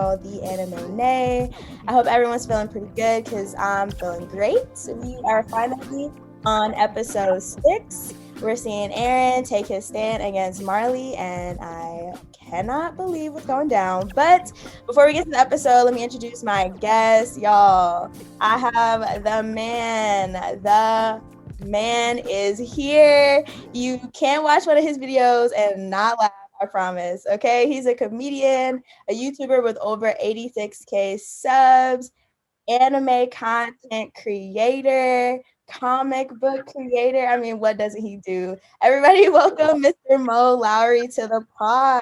girl, the Anime Nay. I hope everyone's feeling pretty good because I'm feeling great. We are finally on episode 6. We're seeing Aaron take his stand against Marley, and I cannot believe what's going down. But before we get to the episode, let me introduce my guest, y'all. I have the man. The man is here. You can't watch one of his videos and not laugh. I promise. Okay, he's a comedian, a YouTuber with over 86K subs, anime content creator, comic book creator. I mean, what doesn't he do? Everybody, welcome Mr. Mo Lowery to the pod.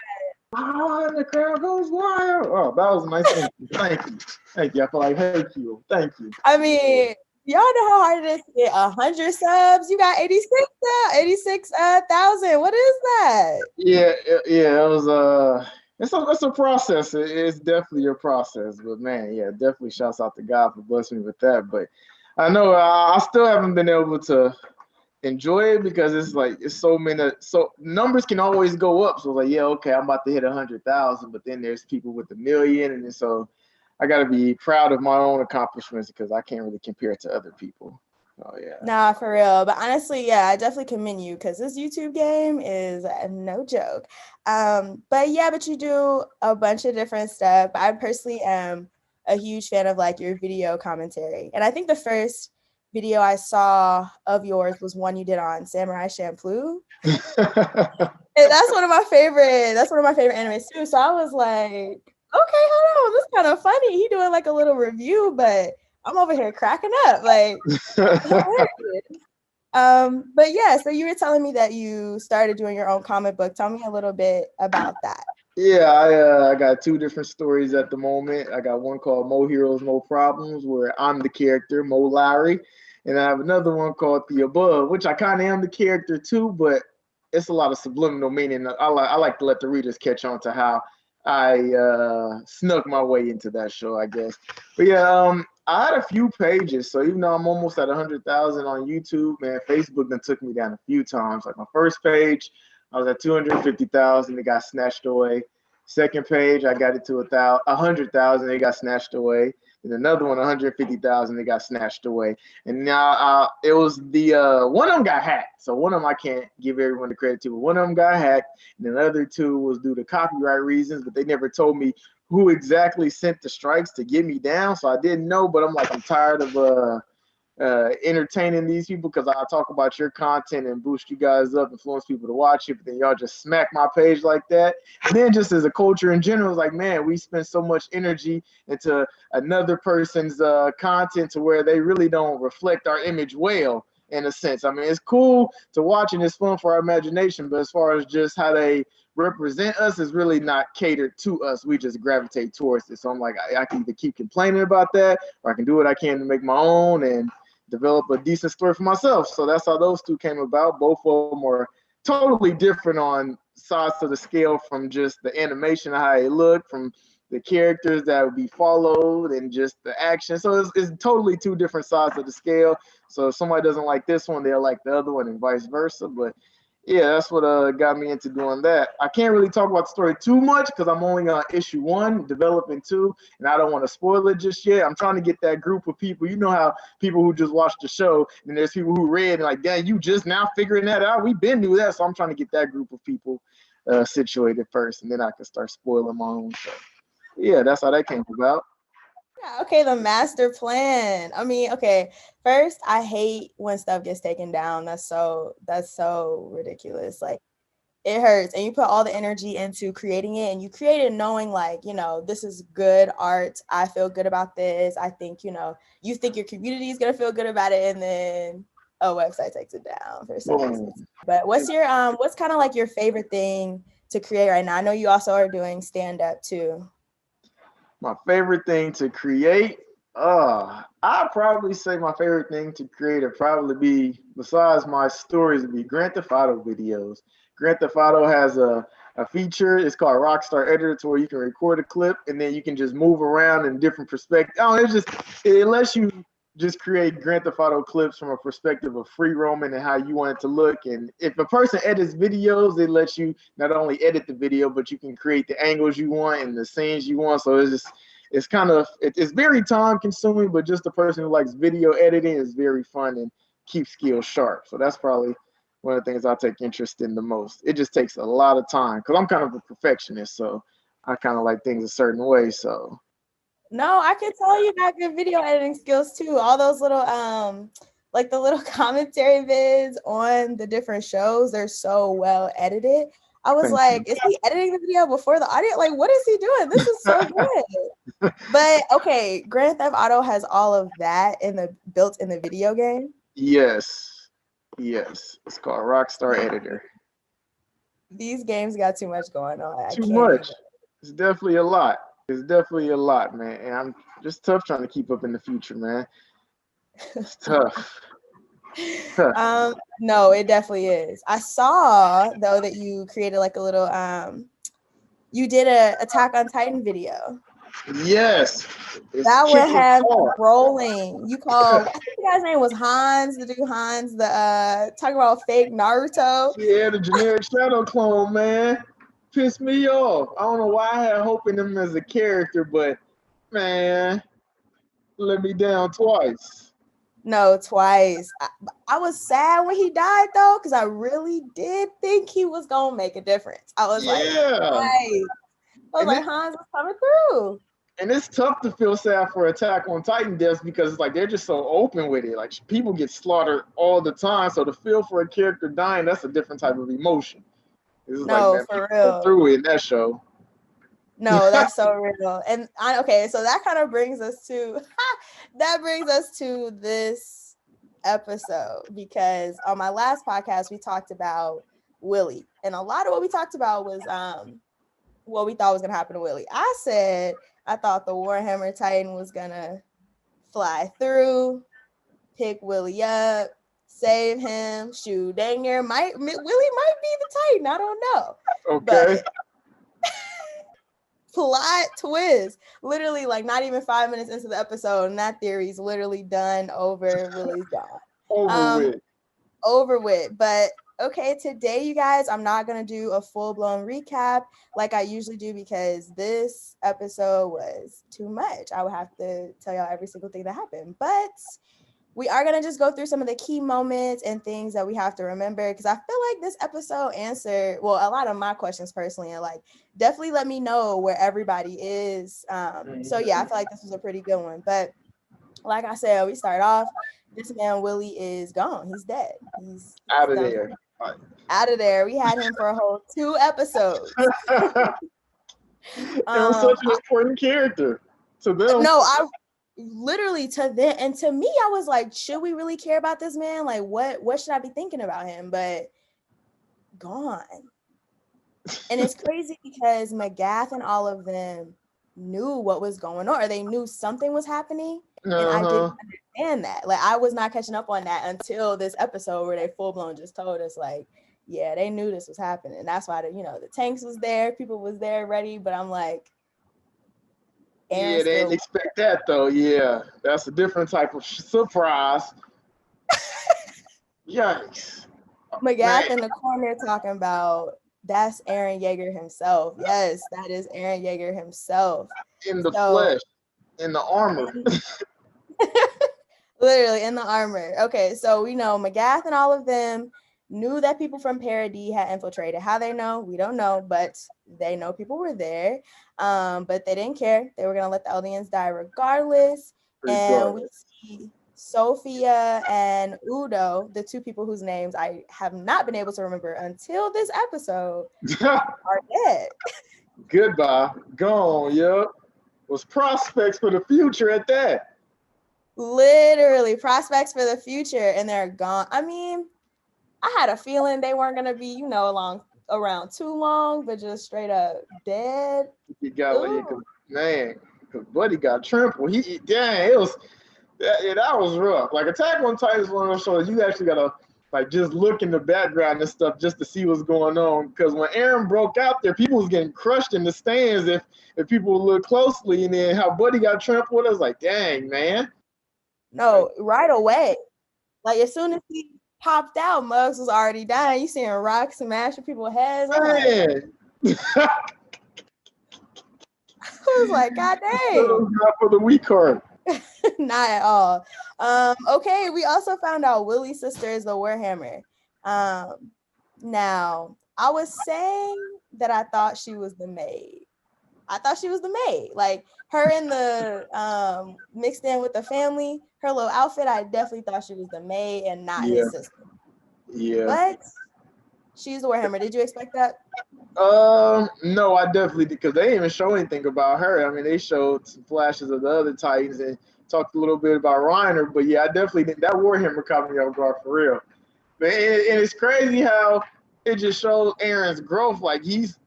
Oh, the crowd goes wild. Oh, that was nice. Thank you. Thank you. Thank you. I feel like, thank you. Thank you. I mean, y'all know how hard it is to get 100 subs. You got 86,000. What is that? Yeah. It was it's a process. It's definitely a process. But man, yeah, definitely shouts out to God for blessing me with that. But I know I still haven't been able to enjoy it because it's so many. So numbers can always go up. So like, yeah, okay, I'm about to hit 100,000, but then there's people with 1,000,000, and so I got to be proud of my own accomplishments because I can't really compare it to other people. Oh yeah. Nah, for real. But honestly, yeah, I definitely commend you because this YouTube game is no joke. But you do a bunch of different stuff. I personally am a huge fan of like your video commentary. And I think the first video I saw of yours was one you did on Samurai Champloo. And that's one of my favorite animes too. So I was like, okay, hold on, this is kind of funny. He doing like a little review, but I'm over here cracking up. Like, but yeah, so you were telling me that you started doing your own comic book. Tell me a little bit about that. Yeah, I got two different stories at the moment. I got one called Mo Heroes, Mo Problems, where I'm the character, Mo Lowery. And I have another one called The Above, which I kind of am the character too, but it's a lot of subliminal meaning. I like to let the readers catch on to how I snuck my way into that show, I guess. But yeah, I had a few pages. So even though I'm almost at 100,000 on YouTube, man, Facebook then took me down a few times. Like my first page, I was at 250,000. It got snatched away. Second page, I got it to 100,000. It got snatched away. And another one, 150,000. It got snatched away. And now it was the one of them got hacked. So one of them I can't give everyone the credit to, but one of them got hacked. And the other two was due to copyright reasons, but they never told me who exactly sent the strikes to get me down. So I didn't know, but I'm tired of entertaining these people because I talk about your content and boost you guys up, influence people to watch it, but then y'all just smack my page like that. And then just as a culture in general, it's like, man, we spend so much energy into another person's content to where they really don't reflect our image well, in a sense. I mean, it's cool to watch and it's fun for our imagination, but as far as just how they represent us is really not catered to us. We just gravitate towards it. So I'm like, I can either keep complaining about that or I can do what I can to make my own and develop a decent story for myself. So that's how those two came about. Both of them are totally different on sides of the scale, from just the animation, how they look, from the characters that would be followed, and just the action. So it's totally two different sides of the scale. So if somebody doesn't like this one, they'll like the other one, and vice versa. But yeah, that's what got me into doing that. I can't really talk about the story too much because I'm only on issue 1, developing 2, and I don't want to spoil it just yet. I'm trying to get that group of people. You know how people who just watched the show, and there's people who read and like, dang, you just now figuring that out? We've been through that. So I'm trying to get that group of people situated first, and then I can start spoiling my own stuff. Yeah, that's how that came about. Yeah, okay, the master plan. I mean, okay, first, I hate when stuff gets taken down. That's so ridiculous. Like, it hurts. And you put all the energy into creating it, and you create it knowing like, this is good art. I feel good about this. I think, you think your community is going to feel good about it, and then a website takes it down for some reason. But what's kind of like your favorite thing to create right now? I know you also are doing stand-up too. My favorite thing to create, I'd probably say my favorite thing to create would probably be, besides my stories, would be Grand Theft Auto videos. Grand Theft Auto has a feature. It's called Rockstar Editor, to where you can record a clip and then you can just move around in different perspectives. It lets you just create Grand Theft Auto clips from a perspective of free roaming and how you want it to look. And if a person edits videos, they let you not only edit the video, but you can create the angles you want and the scenes you want. So it's kind of, it's very time consuming, but just the person who likes video editing is very fun and keeps skills sharp. So that's probably one of the things I take interest in the most. It just takes a lot of time because I'm kind of a perfectionist. So I kind of like things a certain way. So no, I can tell you got good video editing skills too. All those little like the little commentary vids on the different shows, they're so well edited. I was like, is he editing the video before the audio? Like, what is he doing? This is so good. But okay, Grand Theft Auto has all of that built in the video game. Yes. It's called Rockstar Editor. These games got too much going on. Too much. It's definitely a lot. It's definitely a lot, man. And I'm just tough trying to keep up in the future, man. It's tough. No, it definitely is. I saw though that you created like a little you did a Attack on Titan video. Yes. That would have rolling. You called, I think the guy's name was Hans, the dude Hans, the talking about fake Naruto. Yeah, the generic shadow clone, man. Pissed me off. I don't know why I had hope in him as a character, but man, let me down twice. No, twice. I was sad when he died though, because I really did think he was gonna make a difference. I was like, nice. I was like, Hans was coming through. And it's tough to feel sad for Attack on Titan deaths because it's like they're just so open with it. Like people get slaughtered all the time, so to feel for a character dying, that's a different type of emotion. It's no, like, for real. Through it in that show. No, that's so real. And okay, so that kind of brings us to this episode, because on my last podcast we talked about Willie, and a lot of what we talked about was what we thought was gonna happen to Willie. I said I thought the Warhammer Titan was gonna fly through, pick Willie up, save him. Shoot, dang near Willie might be the Titan. I don't know. Okay. But plot twist. Literally, like not even 5 minutes into the episode, and that theory's literally done over. Willie's gone. Over with. But okay, today, you guys, I'm not gonna do a full-blown recap like I usually do because this episode was too much. I would have to tell y'all every single thing that happened, but we are going to just go through some of the key moments and things that we have to remember, because I feel like this episode answered, well, a lot of my questions personally, and like definitely let me know where everybody is. So yeah, I feel like this was a pretty good one. But like I said, we start off, this man Willie is gone. He's dead. He's out of there. Out of there. We had him for a whole 2 episodes. It was such an important character to them. No, I literally to them and to me, I was like, should we really care about this man? Like, what should I be thinking about him? But gone. And it's crazy because McGath and all of them knew what was going on, or they knew something was happening. And I didn't understand that. Like, I was not catching up on that until this episode where they full blown just told us, like, yeah, they knew this was happening. That's why the tanks was there, people was there ready. But I'm like, yeah, they didn't expect that though. Yeah, that's a different type of surprise. Yikes. McGath in the corner talking about that's Eren Yeager himself. Yes, that is Eren Yeager himself. In the flesh, in the armor. Literally in the armor. Okay, so we know McGath and all of them knew that people from Paradis had infiltrated. How they know, we don't know, but they know people were there. But they didn't care. They were gonna let the Eldians die regardless. And we see Sophia and Udo, the 2 people whose names I have not been able to remember until this episode, are dead. Goodbye. Gone, yep. Was prospects for the future at that. Literally prospects for the future, and they're gone. I mean, I had a feeling they weren't gonna be, around too long, but just straight up dead. He got because Buddy got trampled. It was that was rough. Like Attack on Titan is one of those shows you actually gotta like just look in the background and stuff just to see what's going on. Because when Eren broke out there, people was getting crushed in the stands if people would look closely, and then how Buddy got trampled, I was like, dang, man. No, right away. Like as soon as he popped out, Muggs was already dying. You seeing rocks smashing people's heads. I'm like, Man. I was like, God dang. Not for the weak heart. Not at all. Okay, we also found out Willie's sister is the Warhammer. Now I was saying that I thought she was the maid. I thought she was the maid. Like her in the mixed in with the family, her little outfit, I definitely thought she was the maid and not his sister. Yeah. But she's the Warhammer. Did you expect that? No, I definitely did, because they didn't even show anything about her. I mean, they showed some flashes of the other Titans and talked a little bit about Reiner, but yeah, I definitely did. That Warhammer caught me off guard for real. Man, and it's crazy how it just shows Aaron's growth. Like he's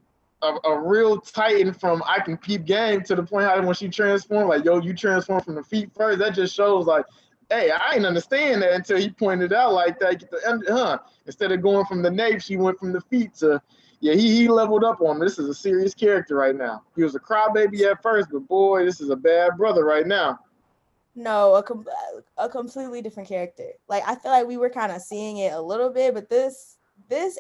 a real Titan from I can peep game to the point how when she transformed, like, yo, you transform from the feet first. That just shows like, hey, I didn't understand that until he pointed out like that. Instead of going from the nape, she went from the feet to, yeah, he leveled up on him. This is a serious character right now. He was a crybaby at first, but boy, this is a bad brother right now. No, a completely different character. Like I feel like we were kind of seeing it a little bit, but this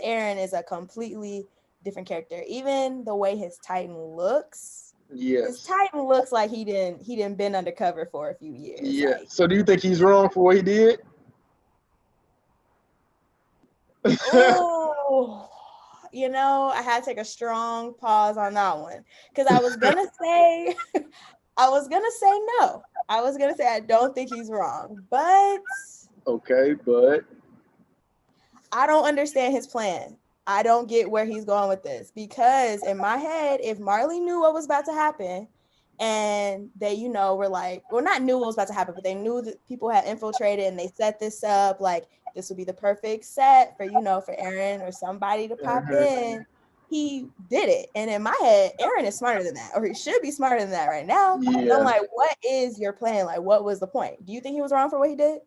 Aaron is a completely different character. Even the way his Titan looks, Yes. his Titan looks like he didn't been undercover for a few years. Yeah. Like, so do you think he's wrong for what he did? oh, you know, I had to take a strong pause on that one because I was gonna say, I was gonna say no. I was gonna say I don't think he's wrong, but okay, but I don't understand his plan. I don't get where he's going with this because in my head, if Marley knew what was about to happen and they, you know, were like, well, not knew what was about to happen, but they knew that people had infiltrated and they set this up, like this would be the perfect set for, you know, for Aaron or somebody to pop in. He did it. And in my head, Aaron is smarter than that, or he should be smarter than that right now. Yeah. So I'm like, what is your plan? Like, what was the point? Do you think he was wrong for what he did?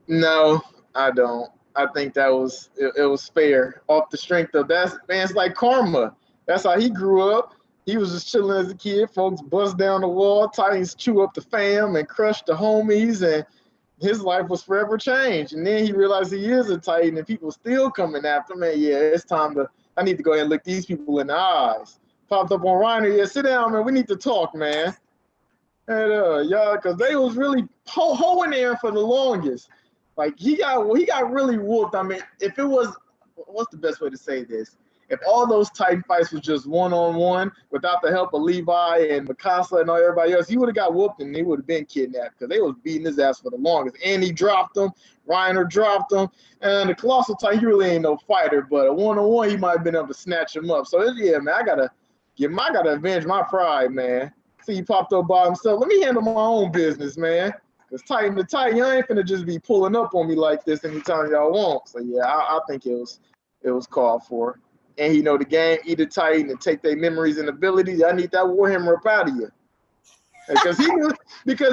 No, I don't. I think that was it was fair off the strength of that. Man, it's like karma. That's how he grew up. He was just chilling as a kid. Folks bust down the wall, Titans chew up the fam and crush the homies, and his life was forever changed. And then he realized he is a Titan, and people still coming after him. And yeah, it's time to. I need to go ahead and look these people in the eyes. Popped up on Reiner. Yeah, sit down, man. We need to talk, man. And y'all, because they was really hoeing there for the longest. Like he got really whooped. I mean, if it was, what's the best way to say this? If all those Titan fights was just one-on-one without the help of Levi and Mikasa and all everybody else, he would have got whooped and he would have been kidnapped because they was beating his ass for the longest. And he dropped him. Reiner dropped him. And the Colossal Titan, he really ain't no fighter, but a one-on-one, he might have been able to snatch him up. So yeah, man, I gotta avenge my pride, man. See, he popped up by himself. Let me handle my own business, man. Because Titan to Titan, y'all ain't finna just be pulling up on me like this anytime y'all want. So yeah, I think it was called for. And he know the game, eat a Titan and take their memories and abilities. I need that Warhammer up out of you. Because if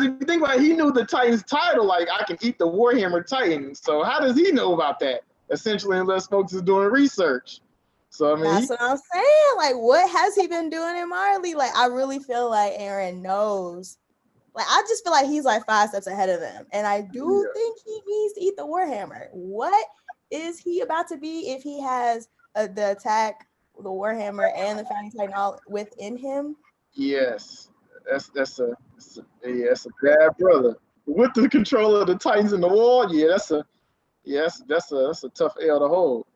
you think about it, he knew the Titan's title, like I can eat the Warhammer Titan. So how does he know about that? Essentially, unless folks is doing research. So I mean, that's what I'm saying. Like, what has he been doing in Marley? Like, I really feel like Aaron knows. Like, I just feel like he's like 5 steps ahead of them. And I do think he needs to eat the Warhammer. What is he about to be if he has the attack, the Warhammer, and the Founding Titan all within him? Yes. That's a bad brother. With the control of the Titans in the wall, that's a tough L to hold.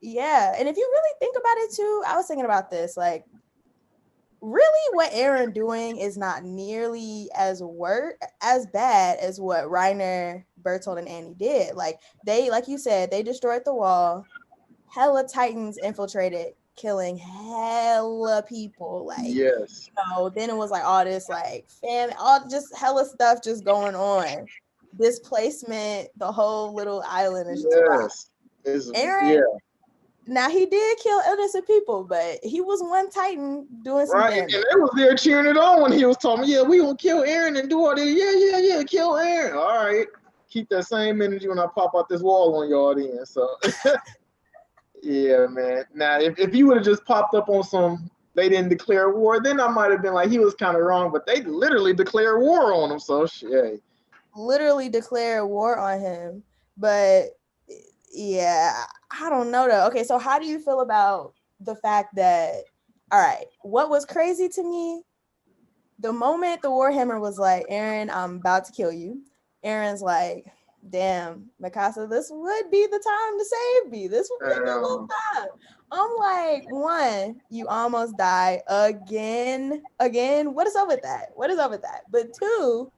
Yeah. And if you really think about it too, I was thinking about this, like, really what Aaron doing is not nearly as bad as what Reiner, Bertolt, and Annie did. Like they, like you said, they destroyed the wall. Hella Titans infiltrated, killing hella people. Like, yes. You know, then it was like all this like all just hella stuff just going on. Displacement, the whole little island is just rock. Aaron, now he did kill innocent people, but he was one Titan doing some damage. And they was there cheering it on when he was talking, yeah, we gonna kill Aaron and do all this. Yeah, kill Aaron. All right. Keep that same energy when I pop out this wall on y'all then. So yeah, man. Now if he would have just popped up on some they didn't declare war, then I might have been like he was kind of wrong, but they literally declared war on him. So shit. literally declare war on him. But yeah, I don't know though. Okay, so how do you feel about the fact that, all right, what was crazy to me, the moment the Warhammer was like, Eren, I'm about to kill you, Eren's like, damn, Mikasa, this would be the time to save me. This would be the little time. I'm like, one, you almost die again. What is up with that? What is up with that? But two,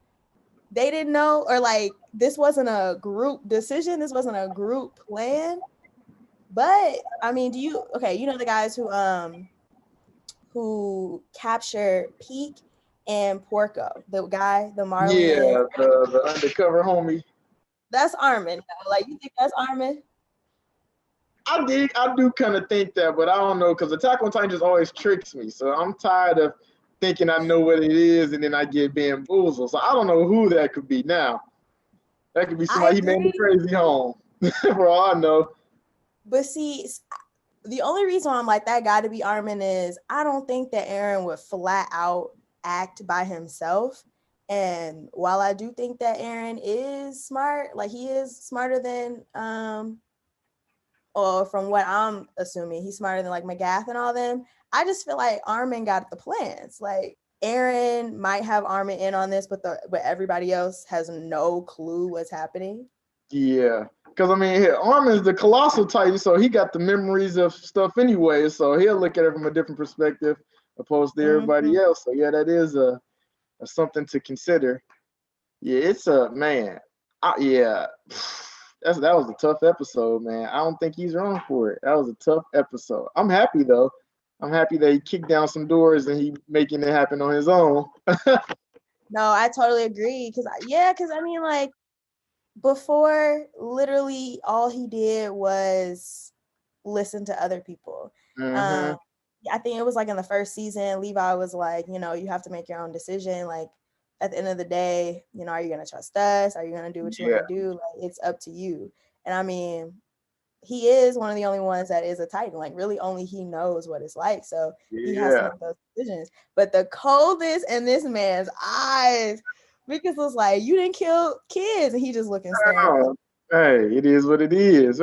they didn't know, or like, this wasn't a group decision. This wasn't a group plan. But I mean, you know the guys who captured Peak and Porco, the Marley Yeah, and the undercover homie. that's Armin. Like, you think that's Armin? I do kind of think that, but I don't know because Attack on Titan just always tricks me. So I'm tired of thinking I know what it is and then I get bamboozled. So I don't know who that could be now. That could be I somebody he made agree. me crazy home, for all I know. But see, the only reason why I'm like, that got to be Armin is I don't think that Eren would flat out act by himself. And while I do think that Eren is smart, like he is smarter than or from what I'm assuming, he's smarter than like McGath and all them. I just feel like Armin got the plans. Like Eren might have Armin in on this, but everybody else has no clue what's happening. Yeah, because I mean, Armin's the colossal titan, so he got the memories of stuff anyway. So he'll look at it from a different perspective, opposed to everybody else. So yeah, that is a something to consider. Yeah, it's a man. Yeah, that was a tough episode, man. I don't think he's wrong for it. That was a tough episode. I'm happy though. I'm happy that he kicked down some doors and he making it happen on his own. No, I totally agree. Cause I mean, like, before, literally all he did was listen to other people. Mm-hmm. I think it was like in the first season, Levi was like, you know, you have to make your own decision. Like, at the end of the day, you know, are you going to trust us? Are you going to do what you want to do? Like, it's up to you. And I mean, he is one of the only ones that is a Titan. Like, really only he knows what it's like. So he has to make those decisions. But the coldest in this man's eyes, because it was like, you didn't kill kids. And he just looking staring. Oh, hey, it is what it is.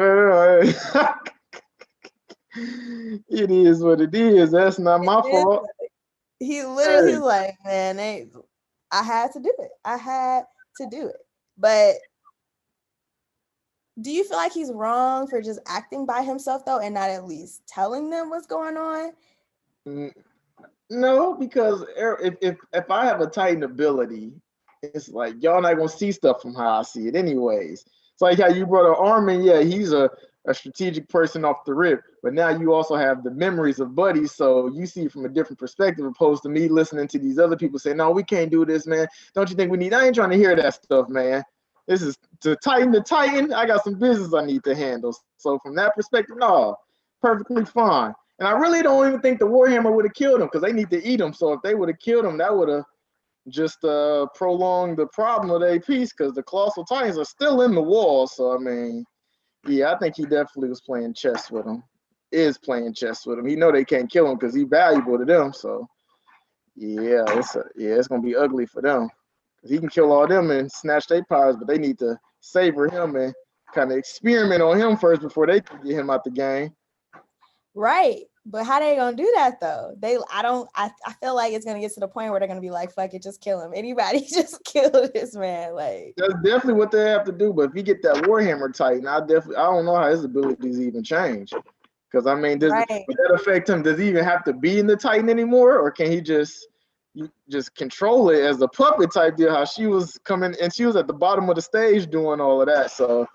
It is what it is. That's not my fault. He literally was like, man, I had to do it. I had to do it. But do you feel like he's wrong for just acting by himself though, and not at least telling them what's going on? No, because if I have a Titan ability, it's like y'all not gonna see stuff from how I see it anyways. It's like how you brought up Armin. Yeah, he's a strategic person off the rip, but now you also have the memories of buddies, so you see it from a different perspective opposed to me listening to these other people say, no, we can't do this, man. Don't you think we need? I ain't trying to hear that stuff, man. This is to Titan. I got some business I need to handle. So from that perspective, no, perfectly fine. And I really don't even think the Warhammer would have killed him because they need to eat him. So if they would have killed him, that would have just prolonged the problem of their peace because the Colossal Titans are still in the wall. So, I mean, yeah, I think he definitely was playing chess with him. Is playing chess with him. He know they can't kill him because he's valuable to them. So, yeah, it's going to be ugly for them. Because he can kill all them and snatch their powers, but they need to savor him and kind of experiment on him first before they can get him out the game. Right. But how they gonna do that though? I feel like it's gonna get to the point where they're gonna be like, fuck it, just kill him. Anybody just kill this man. Like, that's definitely what they have to do. But if you get that Warhammer Titan, I don't know how his abilities even change. Because I mean, would that affect him? Does he even have to be in the Titan anymore? Or can he just control it as a puppet type deal, how she was coming and she was at the bottom of the stage doing all of that. So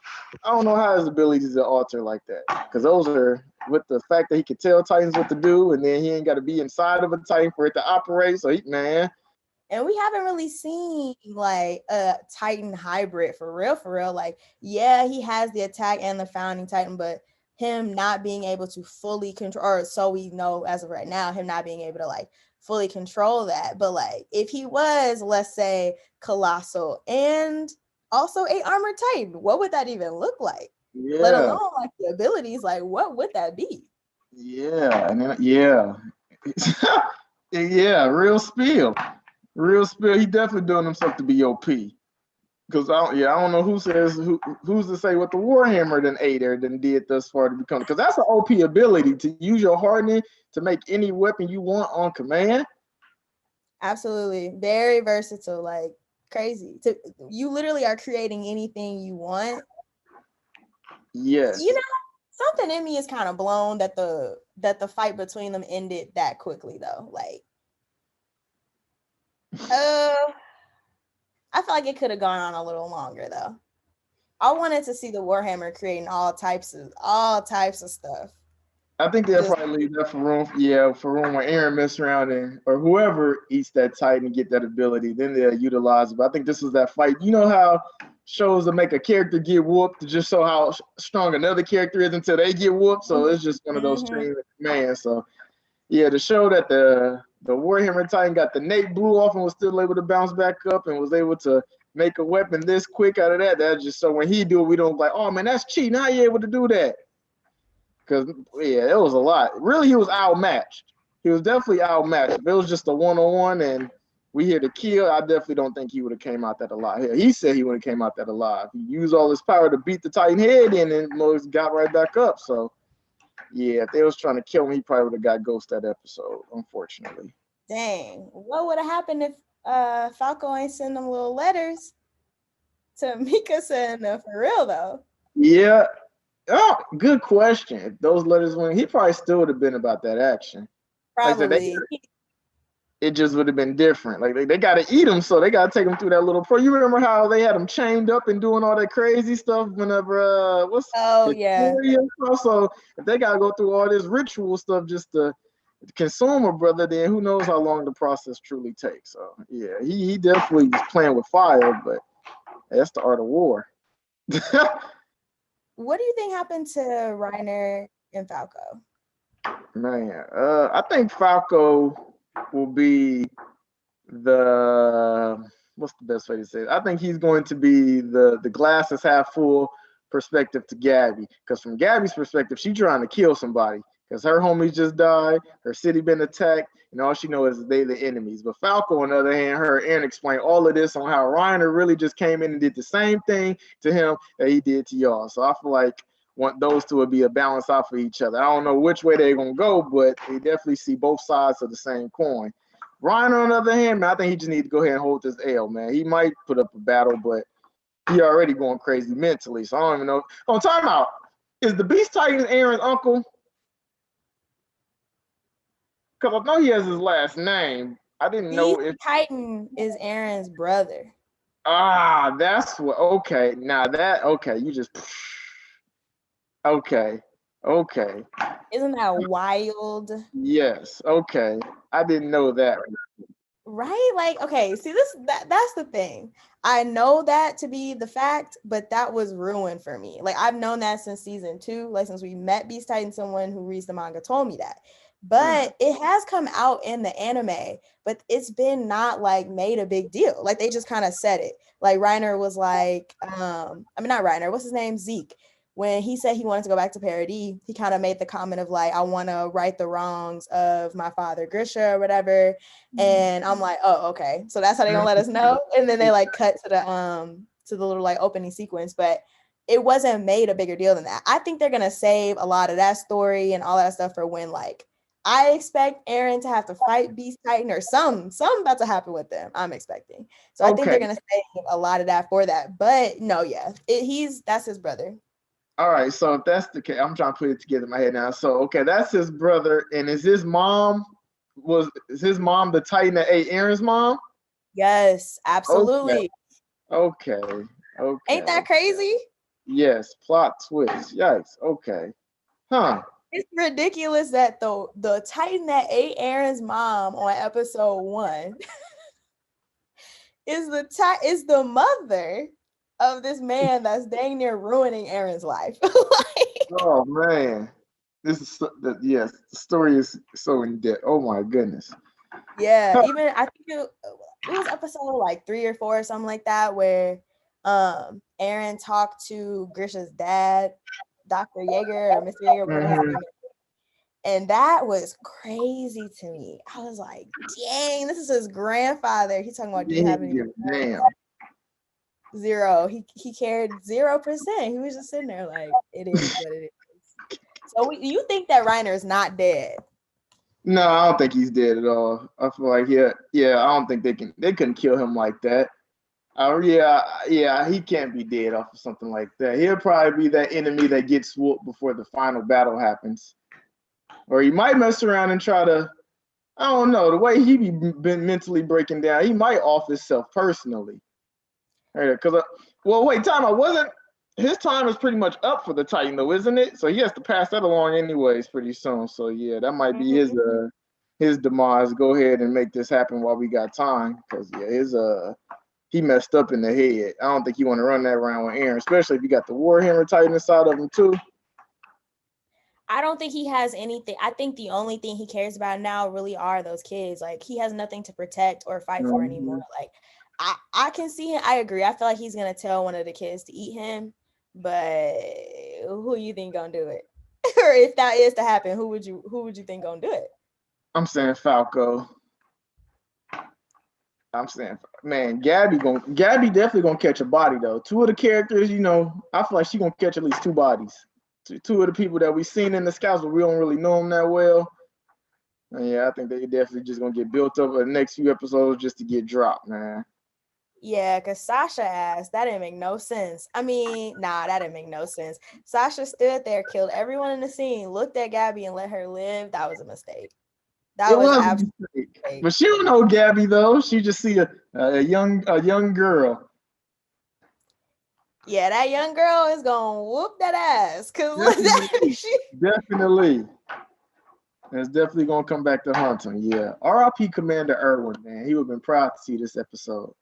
I don't know how his abilities are alter like that. Because those are with the fact that he could tell Titans what to do and then he ain't got to be inside of a Titan for it to operate. So man. And we haven't really seen like a Titan hybrid for real. Like, yeah, he has the attack and the founding Titan, but him not being able to fully control, or so we know as of right now, him not being able to like fully control that. But like, if he was, let's say, colossal and also a armored Titan, what would that even look like? Yeah. Let alone like the abilities, like what would that be? Yeah, and then, yeah, yeah, real spill. He definitely doing himself to be OP. Because I don't know who's to say what the Warhammer then ate or then did thus far to become, because that's an OP ability to use your hardening to make any weapon you want on command. Absolutely. Very versatile, like crazy. You literally are creating anything you want. Yes. You know, something in me is kind of blown that the fight between them ended that quickly though. Like I feel like it could have gone on a little longer though. I wanted to see the Warhammer creating all types of stuff. I think they'll Just probably leave that for room when Aaron mess around or whoever eats that Titan and get that ability, then they'll utilize it. But I think this was that fight. You know how shows that make a character get whooped to just show how strong another character is until they get whooped. So it's just one of those streams of command. So yeah, to show that the Warhammer Titan got the Nate blew off and was still able to bounce back up and was able to make a weapon this quick out of that. That's just so when he do it, we don't like, oh man, that's cheating. How you able to do that? Because yeah, it was a lot. Really, he was outmatched. He was definitely outmatched. If it was just a one-on-one and we here to kill, I definitely don't think he would have came out that alive. He said he would have came out that alive. He used all his power to beat the Titan head in and Moses got right back up. So yeah, if they was trying to kill him, he probably would have got ghost that episode, unfortunately. dang, what would have happened if Falco ain't send them little letters to Mikasa and for real though? Yeah. Oh, good question. If those letters went, he probably still would have been about that action. Probably. Like I said, it just would have been different. Like they got to eat them, so they got to take them through that little pro. You remember how they had them chained up and doing all that crazy stuff whenever yeah. So if they got to go through all this ritual stuff just to consume a brother, then who knows how long the process truly takes. So yeah, he definitely was playing with fire, but that's the art of war. What do you think happened to Reiner and Falco? Man, I think Falco will be what's the best way to say it? I think he's going to be the glass is half full perspective to Gabby. Because from Gabby's perspective, she's trying to kill somebody. Because her homies just died, her city been attacked, and all she knows is they the enemies. But Falco, on the other hand, her Aaron explained all of this on how Reiner really just came in and did the same thing to him that he did to y'all. So I feel like those two would be a balance off of each other. I don't know which way they're gonna go, but they definitely see both sides of the same coin. Reiner, on the other hand, man, I think he just needs to go ahead and hold this L, man. He might put up a battle, but he already going crazy mentally. So I don't even know. Oh, timeout. Is the Beast Titan Aaron's uncle? Because I know he has his last name. I didn't know if Titan is Aaron's brother. Ah, that's what. Okay, now that okay. You just okay. Isn't that wild? Yes. Okay. I didn't know that. Right? Like, okay, see that's the thing. I know that to be the fact, but that was ruined for me. Like I've known that since season 2, like since we met Beast Titan, someone who reads the manga told me that. But it has come out in the anime, but it's been not like made a big deal. Like they just kind of said it. Like Reiner was like, not Reiner, what's his name? Zeke. When he said he wanted to go back to Paradis, he kind of made the comment of like, I want to right the wrongs of my father Grisha or whatever. And I'm like, oh, okay. So that's how they're gonna let us know. And then they like cut to the little like opening sequence, but it wasn't made a bigger deal than that. I think they're gonna save a lot of that story and all that stuff for when like I expect Aaron to have to fight Beast Titan or something about to happen with them. I'm expecting. So I think they're gonna save a lot of that for that. But no, yeah, that's his brother. All right, so if that's the case, I'm trying to put it together in my head now. So okay, that's his brother, and is his mom the Titan that ate Aaron's mom? Yes, absolutely. Okay. Ain't that crazy? Yes, plot twist. Yikes. Okay. Huh. It's ridiculous that the Titan that ate Aaron's mom on episode 1 is the mother of this man that's dang near ruining Aaron's life. Oh man, this is yes. The story is so in depth. Oh my goodness. Yeah, even I think it was episode like 3 or 4 or something like that where Aaron talked to Grisha's dad, Dr. Yeager or Mr. Yeager, whatever his name is. And that was crazy to me. I was like, dang, this is his grandfather. He's talking about, do you have any? Damn. Zero. He cared 0%. He was just sitting there like, it is what it is. So you think that Reiner's not dead? No, I don't think he's dead at all. I feel like yeah, I don't think they couldn't kill him like that. Yeah, he can't be dead off of something like that. He'll probably be that enemy that gets whooped before the final battle happens. Or he might mess around and try to, I don't know, the way he been mentally breaking down, he might off himself personally. Because, well, wait, time out. Wasn't his time is pretty much up for the Titan, though, isn't it? So he has to pass that along anyways pretty soon. So yeah, that might be his demise. Go ahead and make this happen while we got time, because yeah, he messed up in the head. I don't think you want to run that around with Aaron, especially if you got the Warhammer Titan inside of him too. I don't think he has anything. I think the only thing he cares about now really are those kids. Like he has nothing to protect or fight for anymore. Like I can see him. I agree. I feel like he's gonna tell one of the kids to eat him, but who you think gonna do it? Or if that is to happen, who would you think gonna do it? I'm saying Falco. I'm saying, man, Gabby definitely gonna catch a body though. Two of the characters, I feel like she gonna catch at least two bodies. Two of the people that we've seen in the scouts, but we don't really know them that well. And yeah, I think they definitely just gonna get built up in the next few episodes just to get dropped, man. Yeah, because Sasha asked, that didn't make no sense. I mean, nah, that didn't make no sense. Sasha stood there, killed everyone in the scene, looked at Gabby and let her live. That was a mistake. That It was was a absolutely mistake. But she don't know Gabby though. She just see a young girl. Yeah, that young girl is gonna whoop that ass. Definitely. It's definitely gonna come back to haunt him. Yeah. R.I.P. Commander Irwin, man. He would have been proud to see this episode.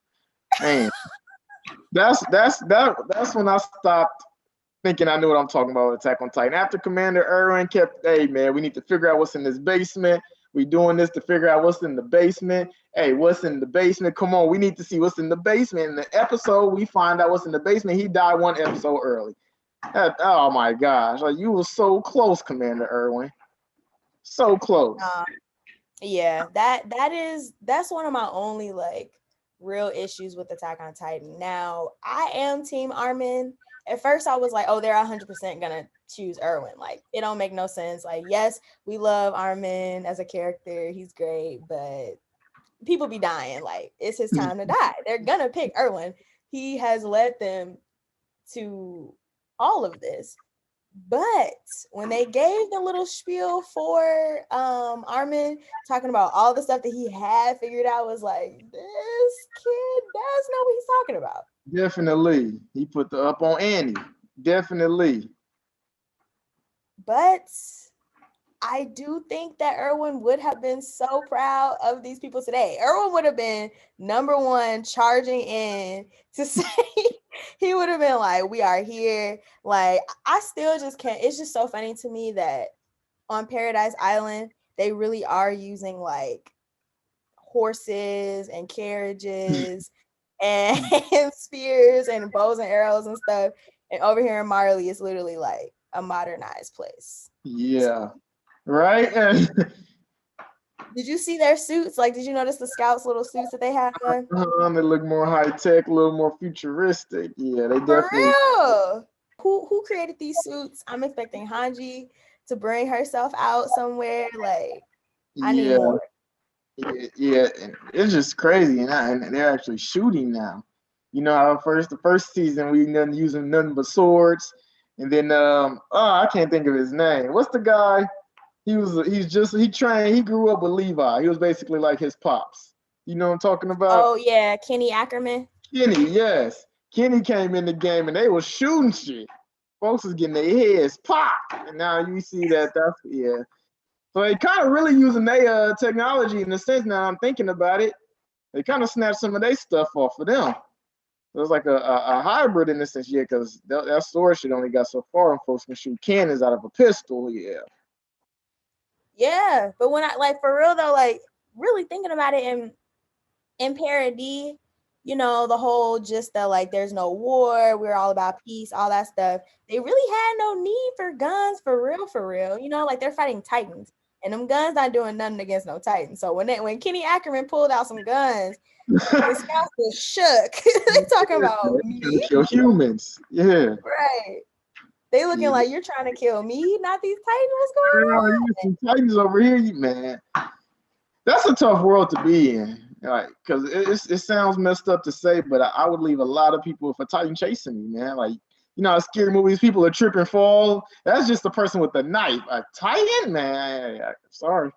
Man, that's when I stopped thinking I knew what I'm talking about with Attack on Titan. After Commander Irwin kept, hey man, we need to figure out what's in this basement. We doing this to figure out what's in the basement. Hey, what's in the basement? Come on, we need to see what's in the basement. In the episode, we find out what's in the basement. He died one episode early. Oh my gosh, like you were so close, Commander Irwin. So close. Yeah, that's one of my only like real issues with Attack on Titan. Now, I am Team Armin. At first, I was like, oh, they're 100% gonna choose Erwin. Like, it don't make no sense. Like, yes, we love Armin as a character. He's great, but people be dying. Like, it's his time to die. They're gonna pick Erwin. He has led them to all of this. But when they gave the little spiel for Armin, talking about all the stuff that he had figured out, was like, this kid does know what he's talking about. Definitely. He put the up on Annie. Definitely. But I do think that Erwin would have been so proud of these people today. Erwin would have been number one charging in to say, he would have been like, we are here. Like, I still just can't. It's just so funny to me that on Paradise Island, they really are using like horses and carriages and spears and bows and arrows and stuff. And over here in Marley, it's literally like a modernized place. Yeah. Right? Did you see their suits? Like, did you notice the scouts' little suits that they have on? They look more high tech, a little more futuristic. Yeah, they For definitely. real. Who created these suits? I'm expecting Hanji to bring herself out somewhere. Like, I need more. Yeah, and it's just crazy, and they're actually shooting now. You know how the first season we done using nothing but swords, and then I can't think of his name. What's the guy? He grew up with Levi. He was basically like his pops. You know what I'm talking about? Oh yeah, Kenny Ackerman. Kenny, yes. Kenny came in the game and they was shooting shit. Folks was getting their heads popped. And now you see that's yeah. So they kind of really using their technology in a sense now I'm thinking about it. They kind of snatched some of their stuff off of them. So it's like a hybrid in a sense, yeah, because that sword shit only got so far and folks can shoot cannons out of a pistol, yeah. Yeah, but when I like for real though, like really thinking about it in Parody, you know, the whole just that like there's no war, we're all about peace, all that stuff. They really had no need for guns for real, you know, like they're fighting Titans. And them guns not doing nothing against no Titan. So when Kenny Ackerman pulled out some guns, the scouts was shook. They talking about Trying to me, kill humans. Yeah. right? They looking Yeah. like you're trying to kill me, not these Titans. What's going Girl, on? you some Titans over here, man. That's a tough world to be in, like, because it sounds messed up to say, but I would leave a lot of people if a Titan chasing me, man. Like, you know, how scary movies, people are trip and fall. That's just a person with a knife. A Titan, man. Sorry.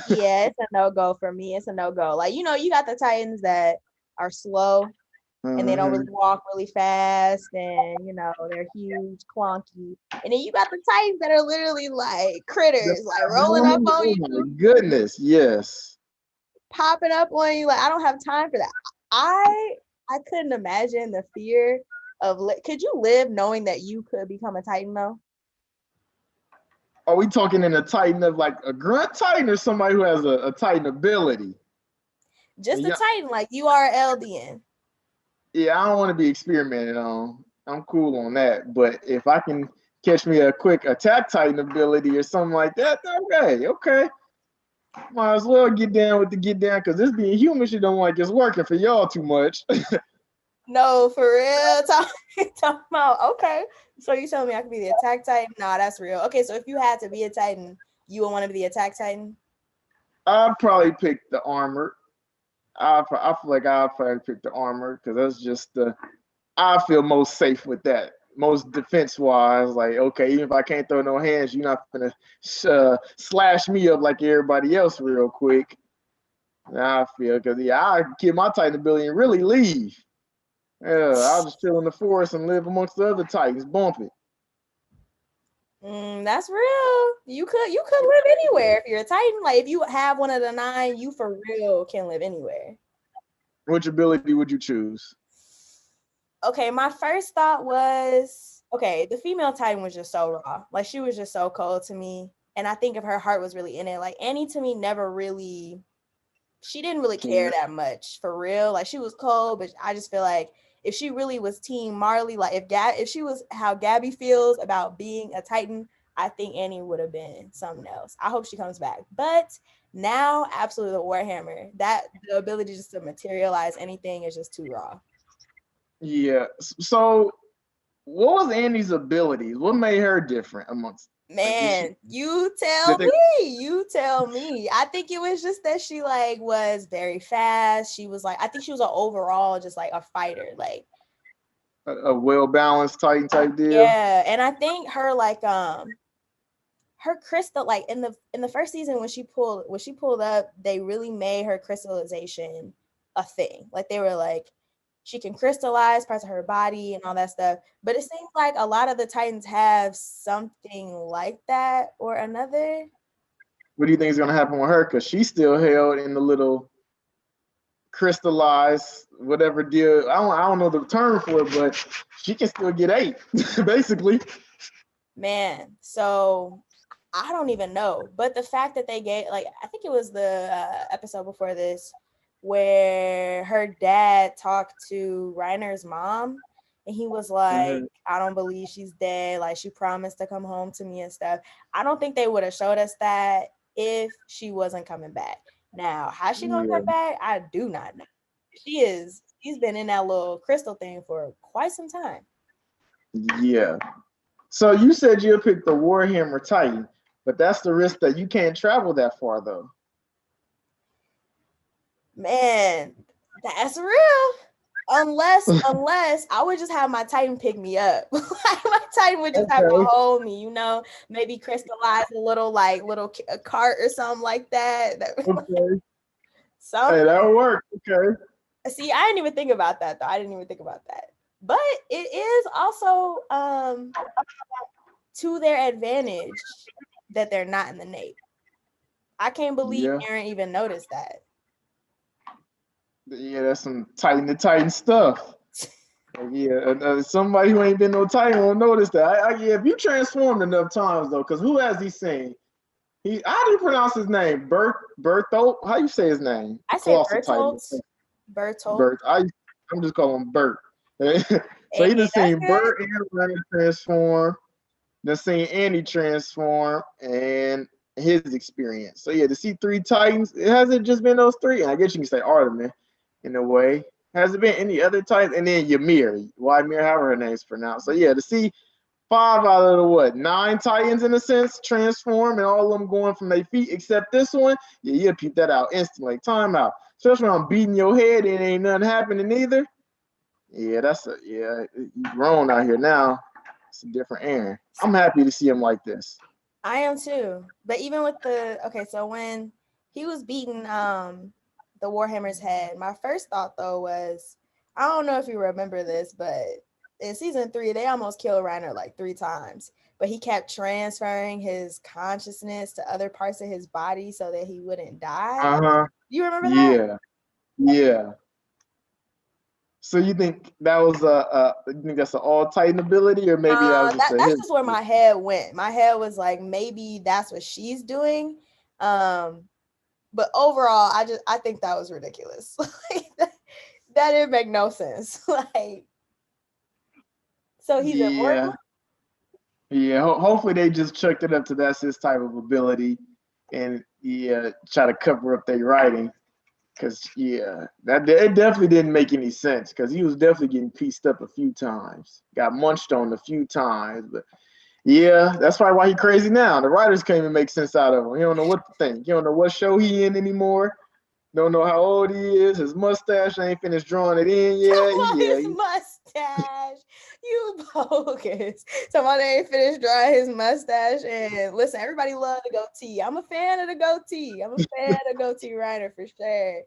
Yeah, it's a no-go for me. It's a no-go. Like, you know, you got the Titans that are slow and they don't really Mhm. walk really fast, and you know, they're huge, clunky. And then you got the Titans that are literally like critters, like rolling up on Oh my you, goodness, yes. popping up on you. Like, I don't have time for that. I couldn't imagine the fear of could you live knowing that you could become a Titan though? Are we talking in a Titan of like a grunt Titan or somebody who has a Titan ability? Just a Yeah, Titan, like you are Eldian. yeah, I don't want to be experimented on. I'm cool on that. But if I can catch me a quick attack Titan ability or something like that, okay. Might as well get down with the get down because this being human shit don't like it's working for y'all too much. No, for real. Talk about okay. So you telling me I could be the attack Titan? Nah, that's real. Okay, so if you had to be a Titan, you would want to be the attack Titan? I'd probably pick the armor. I feel like I'd probably pick the armor because that's just the I feel most safe with that. Most defense wise, like okay, even if I can't throw no hands, you're not gonna slash me up like everybody else real quick. I feel because yeah, I get my Titan ability and really leave. Yeah, I'll just chill in the forest and live amongst the other Titans. Bump it. That's real. You could live anywhere if you're a Titan. Like if you have one of the 9, you for real can live anywhere. Which ability would you choose? Okay, my first thought was okay, the female Titan was just so raw. Like she was just so cold to me. And I think if her heart was really in it, like Annie to me never really she didn't really care Yeah. that much for real. Like she was cold, but I just feel like if she really was Team Marley, like if she was how Gabby feels about being a Titan, I think Annie would have been something else. I hope she comes back. But now, absolutely the Warhammer. That the ability just to materialize anything is just too raw. Yeah. So, what was Annie's abilities? What made her different amongst? Like, Man, you tell did they me. You tell me. I think it was just that she like was very fast. She was like I think she was an overall just like a fighter. Like a well balanced Titan type deal? yeah, and I think her like her crystal like in the first season when she pulled up, they really made her crystallization a thing. Like they were like she can crystallize parts of her body and all that stuff. But it seems like a lot of the Titans have something like that or another. What do you think is gonna happen with her? Because she's still held in the little crystallized whatever deal. I don't know the term for it, but she can still get 8, basically. Man, so I don't even know. But the fact that they gave, like, I think it was the episode before this where her dad talked to Reiner's mom and he was like, Mm-hmm. I don't believe she's dead. Like, she promised to come home to me and stuff. I don't think they would have showed us that if she wasn't coming back. Now, how's she going to Yeah. come back? I do not know. She's been in that little crystal thing for quite some time. Yeah. So you said you'll pick the Warhammer Titan, but that's the risk that you can't travel that far though. Man, that's real. Unless I would just have my Titan pick me up. Like my Titan would just have to Okay. hold me, you know, maybe crystallize a little a cart or something like that. Okay. Hey, Something. that'll work. Okay. See, I didn't even think about that though. I didn't even think about that. But it is also to their advantage that they're not in the Navy. I can't believe Yeah. Aaron even noticed that. Yeah, that's some Titan to Titan stuff. Yeah, somebody who ain't been no Titan won't notice that. Yeah, if you transformed enough times though, because who has he seen? How do you pronounce his name? Berthold? How you say his name? I say Colossal Titan. Bertolt. Bert. I'm just calling him Bert. So Hey, he just that's seen good. Bert and Ryan transform. Then seen Andy transform, and his experience. So yeah, to see three Titans, it hasn't just been those three. And I guess you can say Artemis in a way. Has it been any other Titans? And then Ymir, Ymir, however her name's pronounced. So yeah, to see 5 out of the 9 Titans in a sense transform and all of them going from their feet except this one, yeah, you'll peep that out instantly. Like, time out. Especially when I'm beating your head and ain't nothing happening either. Yeah, you grown out here now. It's a different Aaron. I'm happy to see him like this. I am too. But even with so when he was beating the Warhammer's head, my first thought though was, I don't know if you remember this, but in season 3, they almost killed Reiner like 3 times. But he kept transferring his consciousness to other parts of his body so that he wouldn't die. Uh-huh. You remember that? Yeah. So you think that was you think that's an all Titan ability, or maybe that was just that's just where my head went. My head was like, maybe that's what she's doing. But overall, I think that was ridiculous. Like that didn't make no sense. Like, so he's immortal? Yeah, hopefully they just chucked it up to that's his type of ability, and try to cover up their writing. Because that it definitely didn't make any sense. Because he was definitely getting pieced up a few times, got munched on a few times. But yeah, that's probably why he crazy now. The writers can't even make sense out of him. You don't know what to think. You don't know what show he in anymore. Don't know how old he is. His mustache ain't finished drawing it in yet. His mustache. You bogus. Somebody ain't finished drawing his mustache. And listen, everybody love the goatee. I'm a fan of the goatee. I'm a fan of goatee Reiner for sure.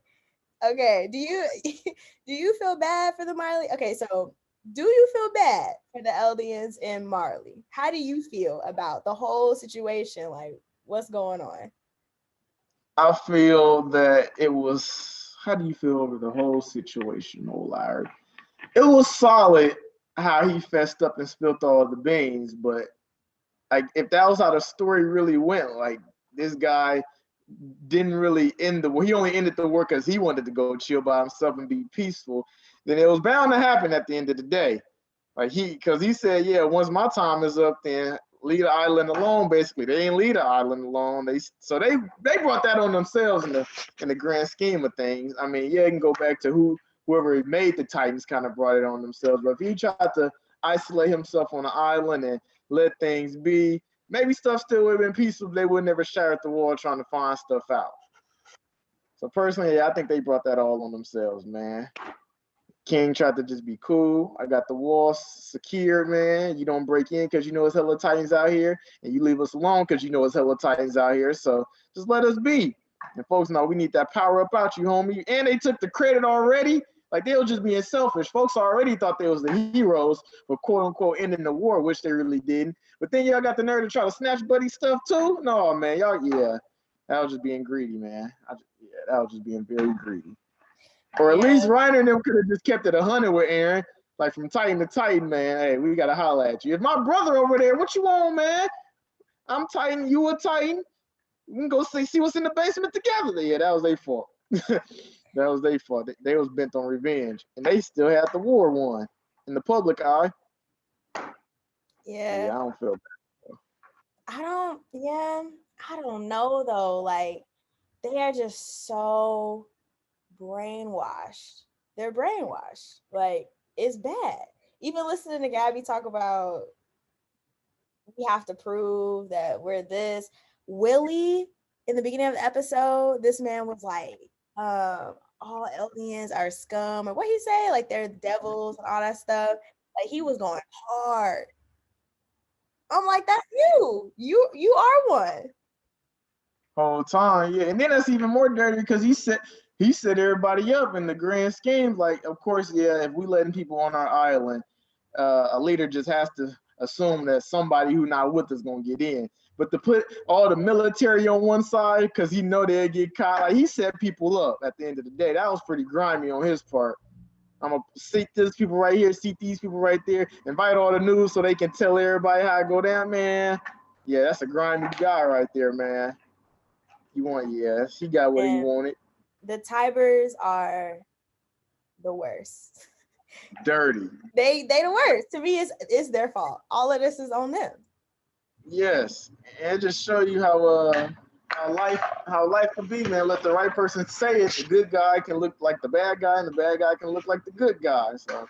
Okay, do you feel bad for the Marley? Okay, so do you feel bad for the Eldians and Marley? How do you feel about the whole situation? Like, what's going on? I feel that it was. How do you feel over the whole situation, Mo Lowery? It was solid how he fessed up and spilled all the beans, but like if that was how the story really went, like this guy didn't really end the war. He only ended the war because he wanted to go chill by himself and be peaceful. Then it was bound to happen at the end of the day. Like because he said, yeah, once my time is up, then leave the island alone. Basically, they ain't leave the island alone. They brought that on themselves in the grand scheme of things. I mean, yeah, you can go back to whoever made the Titans kind of brought it on themselves. But if he tried to isolate himself on an island and let things be, maybe stuff still would have been peaceful. They would never share at the wall trying to find stuff out. So personally, I think they brought that all on themselves, man. King tried to just be cool. I got the walls secured, man. You don't break in because you know it's hella Titans out here, and you leave us alone because you know it's hella Titans out here. So just let us be. And folks know we need that power up out you, homie. And they took the credit already. Like they were just being selfish. Folks already thought they was the heroes for quote unquote ending the war, which they really didn't. But then y'all got the nerve to try to snatch buddy stuff too. No, man, that was just being greedy, man. That was just being very greedy. Or at least Reiner and them could have just kept it 100 with Aaron, like from Titan to Titan, man. Hey, we gotta holler at you. If my brother over there, what you want, man? I'm Titan, you a Titan. We can go see what's in the basement together. Yeah, that was their fault. That was their fault. They was bent on revenge, and they still had the war won in the public eye. Yeah, I don't feel bad. I don't know though. Like they are just so brainwashed. They're brainwashed. Like it's bad. Even listening to Gabby talk about we have to prove that we're this. Willie, in the beginning of the episode, this man was like, all aliens are scum, or what he say? Like they're devils and all that stuff. Like he was going hard. I'm like, that's you. You are one. Whole time, yeah. And then that's even more dirty because he set everybody up in the grand scheme. Like, of course, yeah, if we letting people on our island, a leader just has to assume that somebody who not with us gonna get in. But to put all the military on one side because he know they'll get caught, like he set people up at the end of the day. That was pretty grimy on his part. I'm gonna seat these people right here, seat these people right there, invite all the news so they can tell everybody how it go down, man. Yeah, that's a grimy guy right there, man. He got what he wanted. The Tybers are the worst. Dirty. They the worst. To me, it's their fault. All of this is on them. Yes, and just show you how how life can be, man. Let the right person say it. The good guy can look like the bad guy, and the bad guy can look like the good guy. So